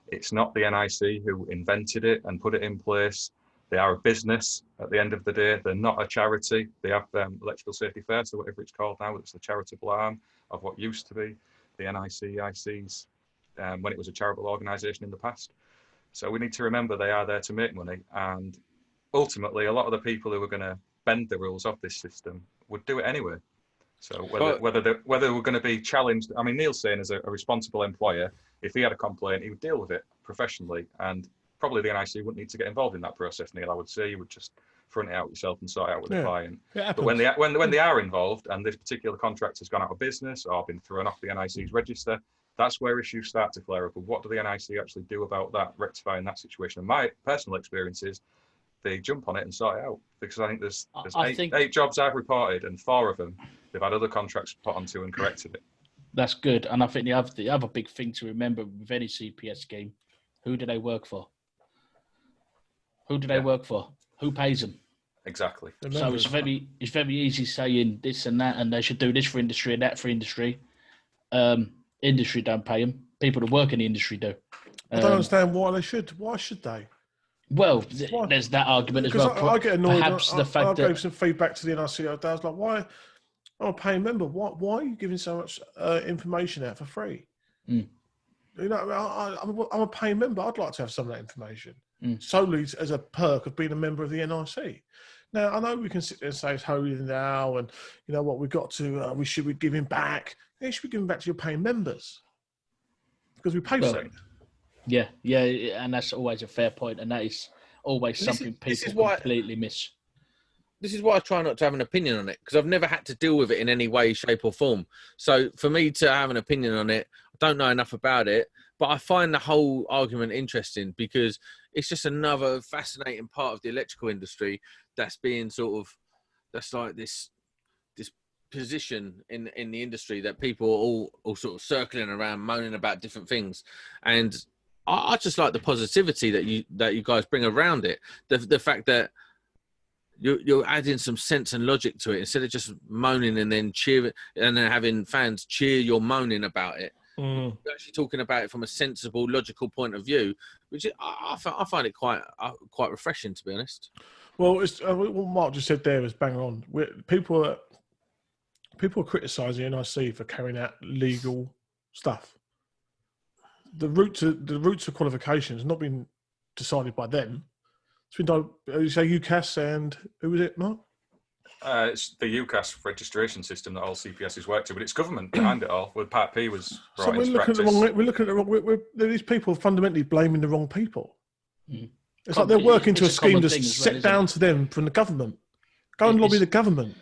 Speaker 4: It's not the NIC who invented it and put it in place. They are a business at the end of the day. They're not a charity. They have Electrical Safety First, or whatever it's called now. It's the charitable arm of what used to be the NICEIC's when it was a charitable organisation in the past. So we need to remember they are there to make money. And ultimately, a lot of the people who are going to bend the rules of this system would do it anyway. So whether we're going to be challenged, I mean, Neil's saying as a responsible employer, if he had a complaint, he would deal with it professionally, and probably the NIC wouldn't need to get involved in that process, Neil. I would say you would just front it out yourself and sort it out with the client. But when they are involved and this particular contract has gone out of business or been thrown off the NIC's register, that's where issues start to flare up. What do the NIC actually do about that, rectifying that situation? And my personal experience is they jump on it and sort it out, because I think there's eight jobs I've reported, and 4 of them they've had other contracts put onto and corrected it.
Speaker 2: That's good. And I think the other big thing to remember with any CPS scheme, who do they work for? Who do they work for? Who pays them?
Speaker 4: Exactly.
Speaker 2: So it's very easy saying this and that, and they should do this for industry and that for industry. Industry don't pay them. People that work in the industry do.
Speaker 3: I don't understand why they should. Why should they?
Speaker 2: Well, there's that argument as well.
Speaker 3: I get annoyed.
Speaker 2: Perhaps
Speaker 3: I gave some feedback to the NIC the other day. I was like, why? I'm a paying member. Why are you giving so much information out for free? You know, I'm a paying member. I'd like to have some of that information solely as a perk of being a member of the NIC. Now, I know we can sit there and say it's holier than thou, and you know what, we've got to, we should be giving back. You should be giving back to your paying members because we pay for it.
Speaker 2: Yeah, and that's always a fair point, and that is always something people completely miss.
Speaker 1: This is why I try not to have an opinion on it, because I've never had to deal with it in any way, shape or form. So for me to have an opinion on it, I don't know enough about it, but I find the whole argument interesting because it's just another fascinating part of the electrical industry that's being that's like this position in the industry that people are all sort of circling around, moaning about different things. And I just like the positivity that you guys bring around it. The fact that you're adding some sense and logic to it instead of just moaning and then cheering and then having fans cheer your moaning about it. You're actually talking about it from a sensible, logical point of view, which I find it quite refreshing, to be honest. Well,
Speaker 3: it's, what Mark just said there is bang on. People are criticising NIC for carrying out legal stuff. The route to qualification has not been decided by them. It's been done. You say UCAS and who was it, Mark?
Speaker 4: It's the UCAS registration system that all CPSs work to, but it's government behind it all. Where Part P was brought into practice.
Speaker 3: We're looking at the wrong. These people are fundamentally blaming the wrong people. It's like they're working to a scheme that's set down to them from the government. Go and lobby the government.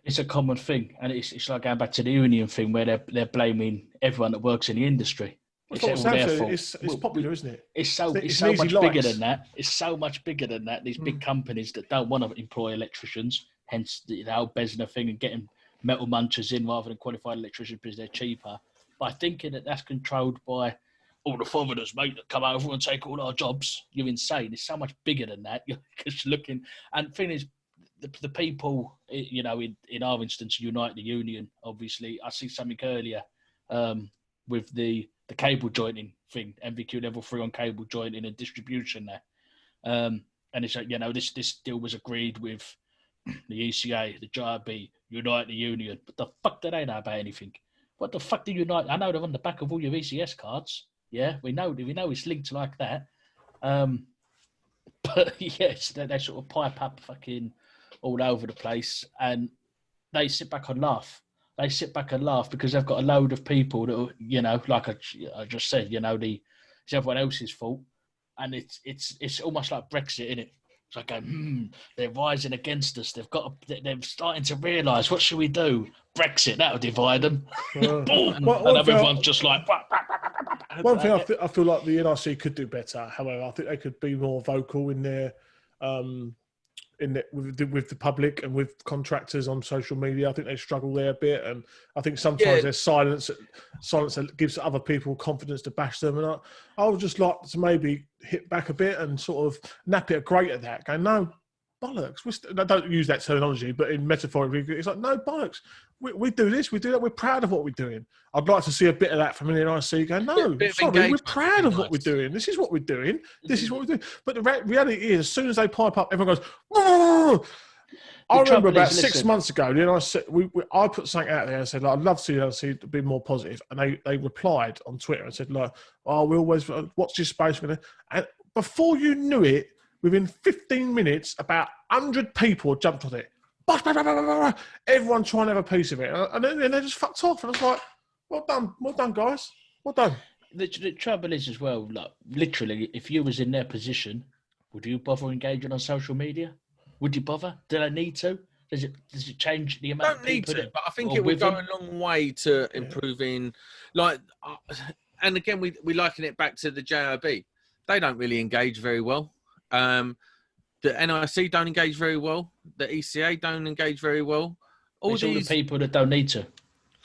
Speaker 2: It's a common thing, and it's like going back to the union thing where they're blaming everyone that works in the industry.
Speaker 3: It's popular, isn't it?
Speaker 2: It's so much bigger than that. It's so much bigger than that. These big companies that don't want to employ electricians, hence the whole Besner thing and getting metal munchers in rather than qualified electricians because they're cheaper. By thinking that's controlled by all the foreigners, mate, that come over and take all our jobs, you're insane. It's so much bigger than that. You're just looking, and the thing is, the people, you know, in our instance, Unite the Union, obviously, I see something earlier with the cable jointing thing, MVQ level 3 on cable jointing and distribution there. And it's like, you know, this deal was agreed with the ECA, the JRB, Unite the Union. But the fuck do they know about anything? What the fuck do Unite? I know they're on the back of all your ECS cards. Yeah, we know it's linked like that. But yes, they sort of pipe up fucking all over the place, and they sit back and laugh. They sit back and laugh because they've got a load of people that, you know, like I just said, you know, it's everyone else's fault, and it's almost like Brexit, isn't it? It's like they're rising against us. They're starting to realise, what should we do? Brexit, that'll divide them. Boom, and everyone's just like.
Speaker 3: One thing I feel like the NIC could do better. However, I think they could be more vocal in their with the public and with contractors on social media. I think they struggle there a bit, and I think sometimes there's silence that gives other people confidence to bash them. And I would just like to maybe hit back a bit and sort of nap it great at that. Go, no bollocks. I don't use that terminology, but in metaphor, it's like, no bollocks. We do this, we do that. We're proud of what we're doing. I'd like to see a bit of that from an NIC. Go, no, sorry, we're proud of what we're doing. This is what we're doing. This is what we're doing. But the reality is, as soon as they pipe up, everyone goes, whoa. I remember about 6 months ago, I put something out there and said, like, I'd love to see NIC to be more positive. And they replied on Twitter and said, like, oh, we always watch this space. And before you knew it, within 15 minutes, about 100 people jumped on it. Everyone trying to have a piece of it. And then they just fucked off. And I was like, well done, guys. Well done.
Speaker 2: The trouble is as well, like, literally, if you was in their position, would you bother engaging on social media? Would you bother? Do they need to? Does it change the amount of people?
Speaker 1: Don't need to, but I think it would go a long way to improving. Like, and again, we liken it back to the JIB. They don't really engage very well. The NIC don't engage very well. The ECA don't engage very well.
Speaker 2: All the people that don't need to.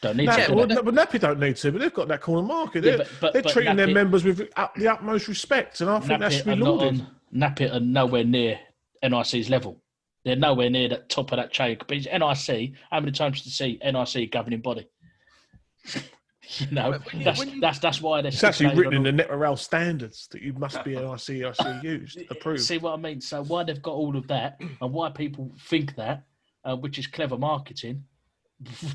Speaker 3: But NAPI don't need to, but they've got that corner market. They're treating their members with the utmost respect, and I think that should be lauded.
Speaker 2: NAPI are nowhere near NIC's level. They're nowhere near the top of that chain. But it's NIC. How many times do you see NIC governing body? You know, that's why they're.
Speaker 3: It's actually written in the Net Morale standards that you must be NIC used, approved.
Speaker 2: See what I mean? So why they've got all of that, and why people think that, which is clever marketing,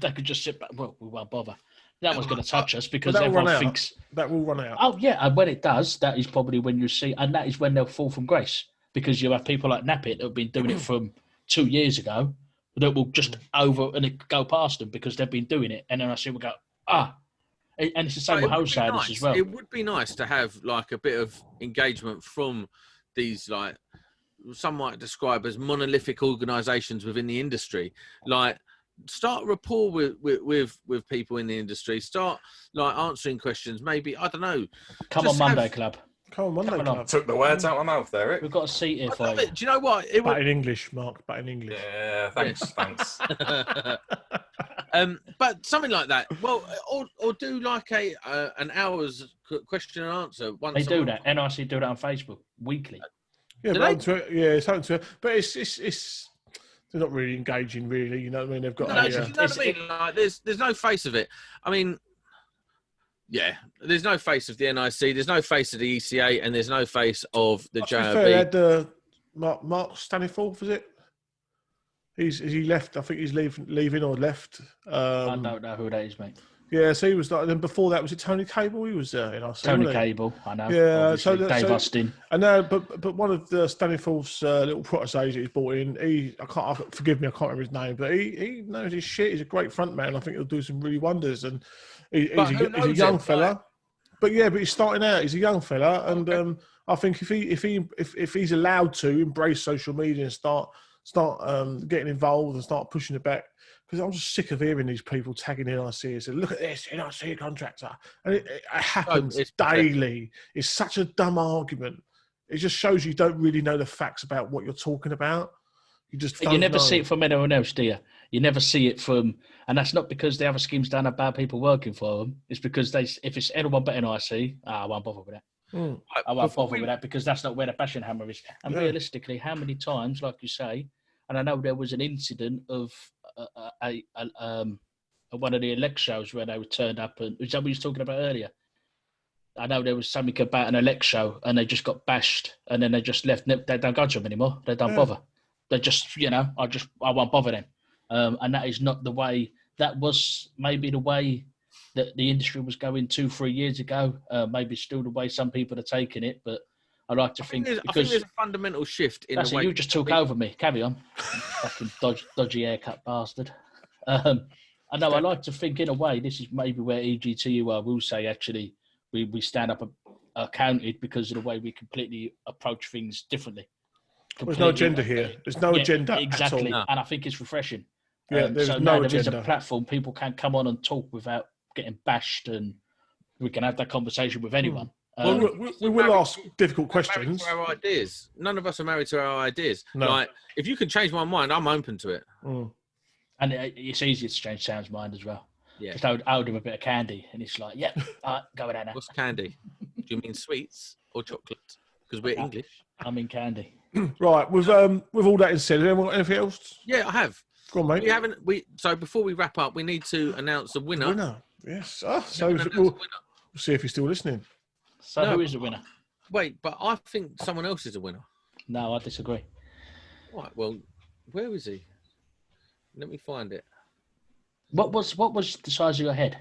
Speaker 2: they could just sit back. Well, we won't bother. That one's going to touch us because everyone thinks
Speaker 3: that will run out.
Speaker 2: Oh yeah, and when it does, that is probably when you see, and that is when they'll fall from grace, because you have people like Nappit that have been doing it from 2 years ago that will just over and it go past them because they've been doing it, and then I see will go and it's the same with wholesalers as well.
Speaker 1: It would be nice to have like a bit of engagement from these, like, some might describe as monolithic organisations within the industry. Like, start rapport with people in the industry. Start like answering questions. Maybe, I don't know.
Speaker 2: Come on Monday Club.
Speaker 4: Took the words out of my mouth there, Rick.
Speaker 2: We've got a seat here for you.
Speaker 1: Do you know what?
Speaker 3: In English, Mark. But in English.
Speaker 4: Yeah, thanks.
Speaker 1: But something like that. Well, or do like an hour's question and answer.
Speaker 2: They do that. NIC do that on Facebook weekly.
Speaker 3: Yeah, it's open to it. But it's they're not really engaging, really. You know what I mean? They've got.
Speaker 1: You know what I mean? Like, there's no face of it. I mean, yeah, there's no face of the NIC. There's no face of the ECA, and there's no face of the JRB.
Speaker 3: They had Mark Staniforth, was it? He left? I think he's leaving or left.
Speaker 2: I don't know who that is, mate.
Speaker 3: Yeah, so he was like. Then before that, was it Tony Cable? He was NIC.
Speaker 2: Tony Cable, I know.
Speaker 3: Yeah,
Speaker 2: obviously. Dave Austin.
Speaker 3: I know, but one of the Staniforth's little proteges that he's brought in, forgive me, I can't remember his name, but he knows his shit. He's a great front man. I think he'll do some really wonders, and he's a young fella. But he's starting out. He's a young fella, and I think if he's allowed to embrace social media and start getting involved and start pushing it back, because I'm just sick of hearing these people tagging NIC and saying, look at this, NIC contractor. And it happens daily. It's such a dumb argument. It just shows you don't really know the facts about what you're talking about. You never
Speaker 2: see it from anyone else, do you? You never see it from, and that's not because the other schemes don't have bad people working for them. It's because if it's anyone but NIC, I won't bother with that. I won't bother with that because that's not where the bashing hammer is. And realistically, how many times, like you say, and I know there was an incident of one of the elect shows where they were turned up, and is that what you were talking about earlier? I know there was something about an elect show and they just got bashed and then they just left. They don't go to them anymore. They don't bother. They just, I won't bother them. And that is not the way, that was maybe the way that the industry was going 2-3 years ago. Maybe still the way some people are taking it, but I like to think
Speaker 1: I think there's a fundamental shift in the way.
Speaker 2: You just took over me. Carry on. Fucking dodgy haircut bastard. I know, I like to think in a way, this is maybe where EGTUR will say, actually, we stand up accounted because of the way we completely approach things differently.
Speaker 3: There's no agenda here. There's no agenda
Speaker 2: exactly,
Speaker 3: at all.
Speaker 2: and I think it's refreshing.
Speaker 3: There's
Speaker 2: so
Speaker 3: no
Speaker 2: now
Speaker 3: agenda.
Speaker 2: There is a platform. People can come on and talk without getting bashed, and we can have that conversation with anyone.
Speaker 3: We will ask difficult questions.
Speaker 1: To our ideas. None of us are married to our ideas.
Speaker 3: No.
Speaker 1: Like, if you can change my mind, I'm open to it.
Speaker 3: Mm.
Speaker 2: And it's easier to change Sam's mind as well.
Speaker 1: Yeah.
Speaker 2: Just I would have a bit of candy, and it's like, yeah, go with that now.
Speaker 1: What's candy? Do you mean sweets or chocolate? Because we're English.
Speaker 2: I mean candy.
Speaker 3: Right. With all that said, anyone got anything else?
Speaker 1: Yeah, I have.
Speaker 3: Go on, mate.
Speaker 1: So before we wrap up, we need to announce the winner.
Speaker 3: Winner. Yes. So we'll see if he's still listening.
Speaker 2: So who is the winner?
Speaker 1: Wait, but I think someone else is a winner.
Speaker 2: No, I disagree.
Speaker 1: Right. Well, where is he? Let me find it.
Speaker 2: What was the size of your head?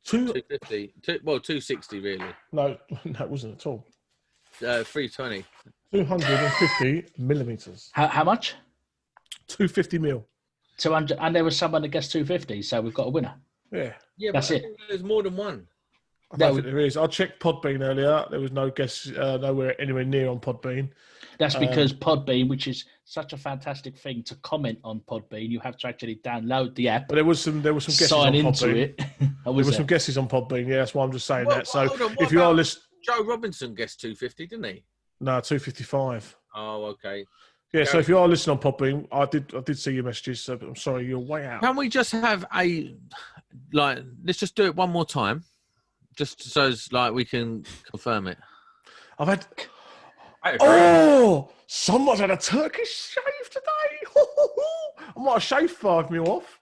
Speaker 1: 250. 260 really.
Speaker 3: No, it wasn't at all.
Speaker 1: 320.
Speaker 3: 250 millimeters.
Speaker 2: How much?
Speaker 3: 250 mil.
Speaker 2: 200, and there was someone that guessed 250, so we've got a winner.
Speaker 3: Yeah.
Speaker 1: Yeah,
Speaker 2: that's
Speaker 1: but
Speaker 2: it.
Speaker 1: I think there's more than one.
Speaker 3: I don't think there is. I checked Podbean earlier. There was no guess anywhere near on Podbean.
Speaker 2: That's because Podbean, which is such a fantastic thing to comment on Podbean, you have to actually download the app.
Speaker 3: But there was some guesses
Speaker 2: sign
Speaker 3: on
Speaker 2: into
Speaker 3: Podbean.
Speaker 2: it.
Speaker 3: There were some guesses on Podbean. Yeah, that's why I'm just saying that. So if you are listening,
Speaker 1: Joe Robinson guessed 250, didn't he?
Speaker 3: No, 255.
Speaker 1: Oh, okay.
Speaker 3: Yeah, so if you are listening on Podbean, I did see your messages. So I'm sorry, you're way out.
Speaker 1: Can we just have let's just do it one more time, just so as we can confirm it.
Speaker 3: I agree. Oh, someone's had a Turkish shave today. I might have shaved 5 mil off.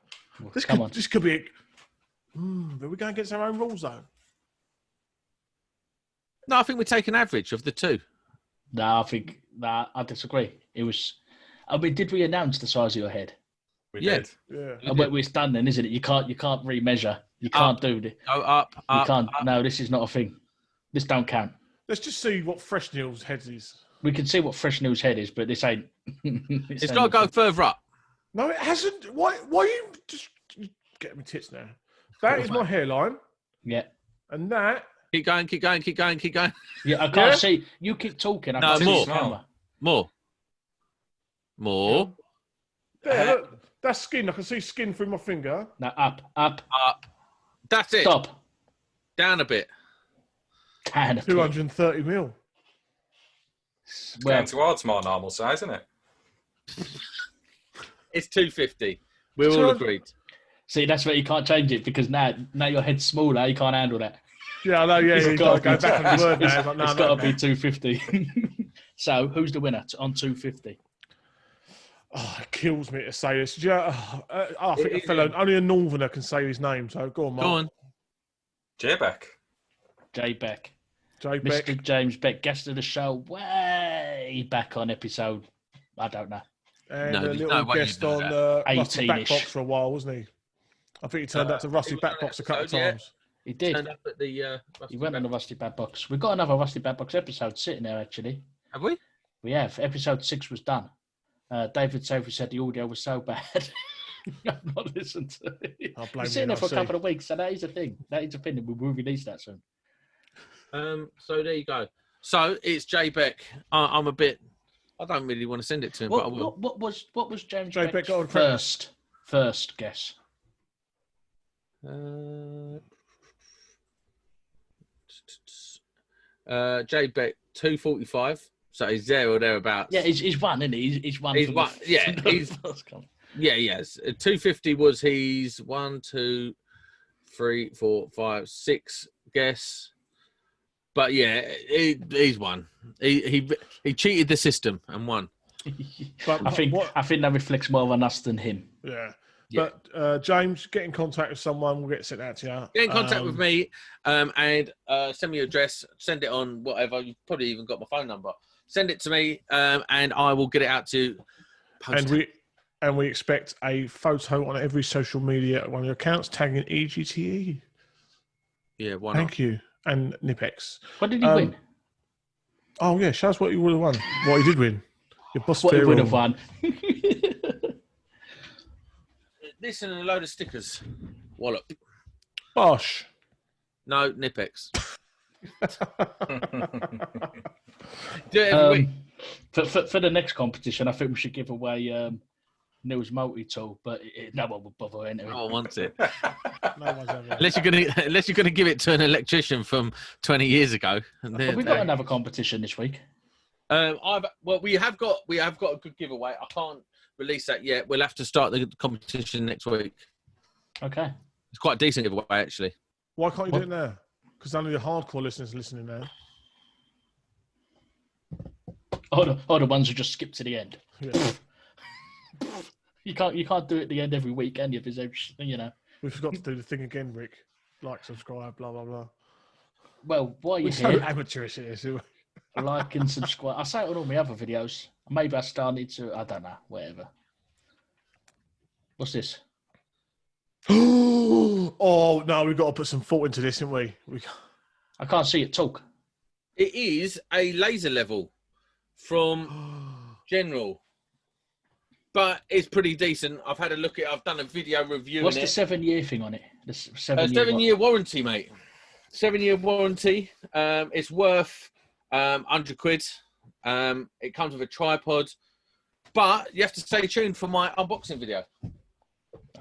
Speaker 3: This could be. But we're going against our own rules, though.
Speaker 1: No, I think we take an average of the two.
Speaker 2: No, I disagree. It was. I mean, did we announce the size of your head?
Speaker 4: We did.
Speaker 3: Yeah.
Speaker 2: It's done then, isn't it? You can't remeasure. You can't do it.
Speaker 1: Go up.
Speaker 2: You can't. No, this is not a thing. This don't count.
Speaker 3: Let's just see what Fresh Neil's head is.
Speaker 2: We can see what Fresh Neil's head is, but this ain't.
Speaker 1: It's got to go further up.
Speaker 3: No, it hasn't. Why you just get me tits now? That is my hairline.
Speaker 2: Yeah.
Speaker 3: And that.
Speaker 1: Keep going.
Speaker 2: Yeah, I can't see. You keep talking. I can't see the camera.
Speaker 1: More.
Speaker 3: There, look, that's skin. I can see skin through my finger.
Speaker 2: No, up.
Speaker 1: That's it.
Speaker 2: Stop.
Speaker 1: Down a bit.
Speaker 3: 230 mil.
Speaker 4: It's going towards more normal size, isn't it?
Speaker 1: It's 250. We're all agreed.
Speaker 2: See, that's where you can't change it because now your head's smaller. You can't handle that.
Speaker 3: Yeah, I know. Yeah, you've got to go back on the word now.
Speaker 2: It's got to be 250. So, who's the winner on 250?
Speaker 3: Oh, it kills me to say this. I think a fellow, only a northerner can say his name. So go on, Mark.
Speaker 1: Go on.
Speaker 4: Jay Beck.
Speaker 2: Mr. James Beck, guest of the show way back on episode, I don't know.
Speaker 3: And a little guest on Rusty Backbox for a while, wasn't he? I think he turned up to Rusty Backbox a couple of times.
Speaker 2: He did.
Speaker 1: Turned up at the,
Speaker 2: he went on the Rusty Backbox. We've got another Rusty Backbox episode sitting there, actually.
Speaker 1: Have we?
Speaker 2: We have. Episode 6 was done. David Sophie said the audio was so bad. I've not listened to it. It's sitting there for a couple of weeks, so that is a thing. That is a thing. We will release that soon.
Speaker 1: So there you go. So it's Jay Beck. I'm a bit. I don't really want to send it to him, but I will.
Speaker 2: What was James
Speaker 3: Jay
Speaker 2: Beck's
Speaker 3: Beck
Speaker 2: first guess?
Speaker 1: Jay Beck 245. So he's there or thereabouts.
Speaker 2: Yeah, he's one, isn't he? He's one.
Speaker 1: He's one. Yeah, he's. Yeah, yes. 250 was his 1, 2, 3, 4, 5, 6 guess. But yeah, he's won. He cheated the system and won.
Speaker 2: But I think that reflects more on us than him.
Speaker 3: Yeah. But James, get in contact with someone. We'll get it sent out to you.
Speaker 1: Get in contact with me and send me your address. Send it on whatever. You've probably even got my phone number. Send it to me and I will get it out to you.
Speaker 3: And we expect a photo on every social media at one of your accounts tagging EGTE.
Speaker 1: Yeah, why not?
Speaker 3: Thank you. And NICEIC.
Speaker 2: What did he win?
Speaker 3: Oh, yeah. Show us what you would have won. What he did win. Your boss
Speaker 2: what he would have won.
Speaker 1: This and a load of stickers. Wallop.
Speaker 3: Bosh.
Speaker 1: No, NICEIC. Do it every week.
Speaker 2: For the next competition, I think we should give away Neil's Multi Tool, but no one would bother entering.
Speaker 1: No one wants it.
Speaker 3: No one's ever.
Speaker 1: Unless you're gonna give it to an electrician from 20 years ago.
Speaker 2: But we've got another competition this week.
Speaker 1: We have got a good giveaway. I can't release that yet. We'll have to start the competition next week.
Speaker 2: Okay.
Speaker 1: It's quite a decent giveaway, actually.
Speaker 3: Why can't you do it now? Because only the hardcore listeners are listening now.
Speaker 2: Or the ones who just skip to the end.
Speaker 3: Yeah.
Speaker 2: You can't do it at the end every week, can you? Because
Speaker 3: We forgot to do the thing again, Rick. Like, subscribe, blah blah blah.
Speaker 2: Well, while you're
Speaker 3: We're so
Speaker 2: here,
Speaker 3: amateurish it is.
Speaker 2: like and subscribe. I say it on all my other videos. Maybe I still need to. I don't know. Whatever. What's this?
Speaker 3: Oh no, we've got to put some thought into this, haven't we?
Speaker 2: I can't see it talk.
Speaker 1: It is a laser level from General, but it's pretty decent. I've had a look at it. I've done a video review.
Speaker 2: What's the 7-year thing on it? The
Speaker 1: 7-year warranty, mate. 7-year warranty. It's worth £100. It comes with a tripod, but you have to stay tuned for my unboxing video.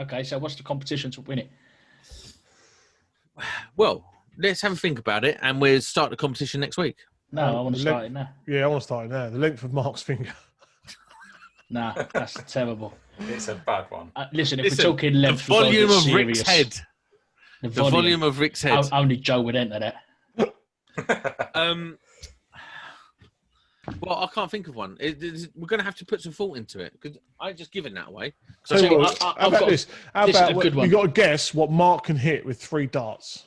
Speaker 2: Okay, so what's the competition to win it?
Speaker 1: Well, let's have a think about it, and we'll start the competition next week.
Speaker 2: No, I want to start it now.
Speaker 3: Yeah, I want to start it now. The length of Mark's finger.
Speaker 2: Nah, that's terrible.
Speaker 4: It's a bad one.
Speaker 2: Listen, we're talking length,
Speaker 1: the volume of
Speaker 2: serious.
Speaker 1: Rick's head. The volume of Rick's head.
Speaker 2: Only Joe would enter that.
Speaker 1: Well, I can't think of one. We're going to have to put some thought into it because I ain't just given that away.
Speaker 3: So how about this? How about you got to guess what Mark can hit with 3 darts?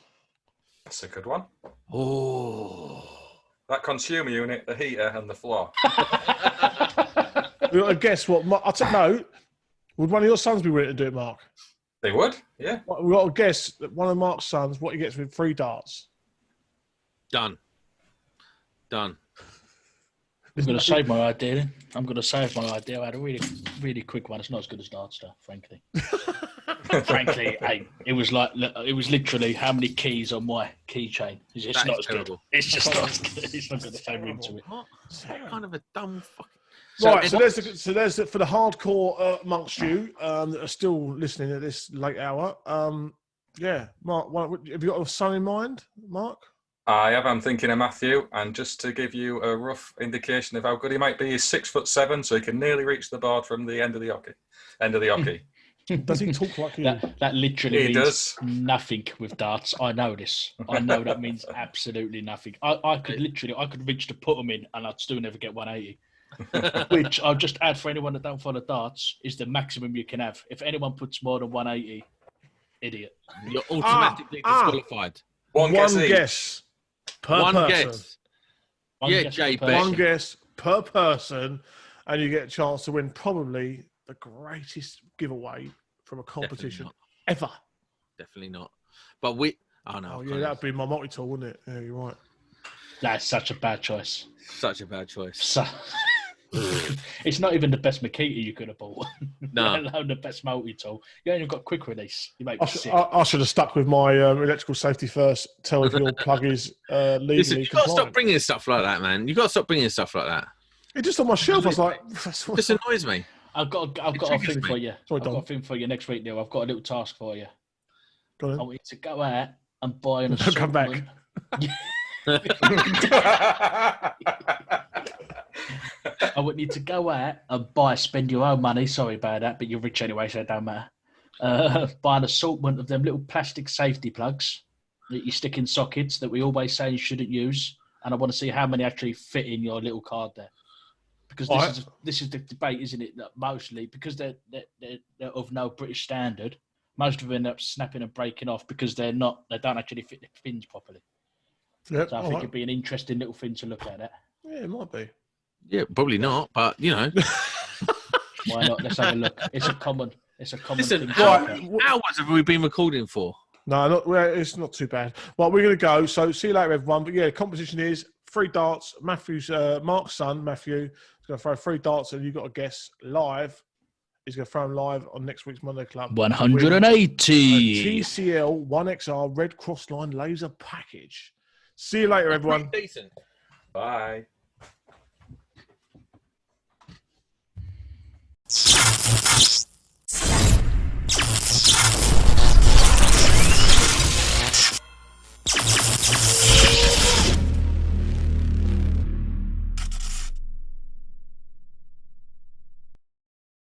Speaker 4: That's a good one.
Speaker 1: Oh,
Speaker 4: that consumer unit, the heater, and the floor.
Speaker 3: We got to guess what. I don't know. Would one of your sons be willing to do it, Mark?
Speaker 4: They would, yeah.
Speaker 3: We got to guess that one of Mark's sons what he gets with 3 darts.
Speaker 1: Done.
Speaker 2: I'm going to save my idea then. I had a really, really quick one. It's not as good as darts stuff, frankly. Frankly, it was literally how many keys on my keychain. It's not as good. It's just not as good. It's not going to favor into it.
Speaker 1: What kind of a dumb fucking...
Speaker 3: Right, so there's for the hardcore amongst you that are still listening at this late hour. Yeah, Mark, have you got a son in mind, Mark?
Speaker 4: I have. I'm thinking of Matthew, and just to give you a rough indication of how good he might be, he's 6'7", so he can nearly reach the board from the end of the hockey.
Speaker 3: Does he talk like you?
Speaker 2: That literally
Speaker 4: he
Speaker 2: means
Speaker 4: does.
Speaker 2: Nothing with darts. I know this. I know that means absolutely nothing. I could reach to put them in, and I'd still never get 180. Which I'll just add for anyone that don't follow darts is the maximum you can have. If anyone puts more than 180, idiot.
Speaker 1: You're automatically disqualified.
Speaker 3: One guess per
Speaker 1: One
Speaker 3: person.
Speaker 1: guess. JP.
Speaker 3: One guess per person, and you get a chance to win probably the greatest giveaway from a competition ever.
Speaker 1: Definitely not. But we... Oh, no.
Speaker 3: Oh, yeah, that'd be my multi-tool, wouldn't it? Yeah, you're right.
Speaker 2: That's such a bad choice.
Speaker 1: Such a bad choice.
Speaker 2: So, it's not even the best Makita you could have bought.
Speaker 1: No.
Speaker 2: Let alone the best multi-tool. You ain't even got quick release. You make
Speaker 3: I should have stuck with my electrical safety first. Tell if your plug is legally
Speaker 1: Listen, you've got to
Speaker 3: compliant.
Speaker 1: stop bringing stuff like that, man. You've got to stop bringing stuff like that.
Speaker 3: It just on my shelf. I was like,
Speaker 1: It just annoys me.
Speaker 2: I've got a thing for you.
Speaker 3: Sorry,
Speaker 2: I've got a thing for you next week, Neil. I've got a little task for you.
Speaker 3: Go on.
Speaker 2: I want you to go out and buy an
Speaker 3: Don't come back.
Speaker 2: I want you to go out and spend your own money. Sorry about that, but you're rich anyway, so it don't matter. Buy an assortment of them little plastic safety plugs that you stick in sockets that we always say you shouldn't use. And I want to see how many actually fit in your little card there. Because this is the debate, isn't it? That mostly, because they're of no British standard, most of them end up snapping and breaking off because they don't actually fit the fins properly.
Speaker 3: Yep.
Speaker 2: So I think it'd be an interesting little thing to look at.
Speaker 3: Yeah, it might be.
Speaker 1: Yeah, probably not, but you know.
Speaker 2: Why not? Let's have a look. It's a common
Speaker 1: Listen,
Speaker 2: thing.
Speaker 1: how hours have we been recording for?
Speaker 3: No, it's not too bad. Well, we're going to go. So see you later, everyone. But yeah, the competition is 3 darts. Mark's son, Matthew, is going to throw 3 darts, and you've got to guess live. He's going to throw them live on next week's Monday Club.
Speaker 2: 180.
Speaker 3: TCL 1XR Red Cross Line laser package. See you later, everyone.
Speaker 1: Decent.
Speaker 4: Bye.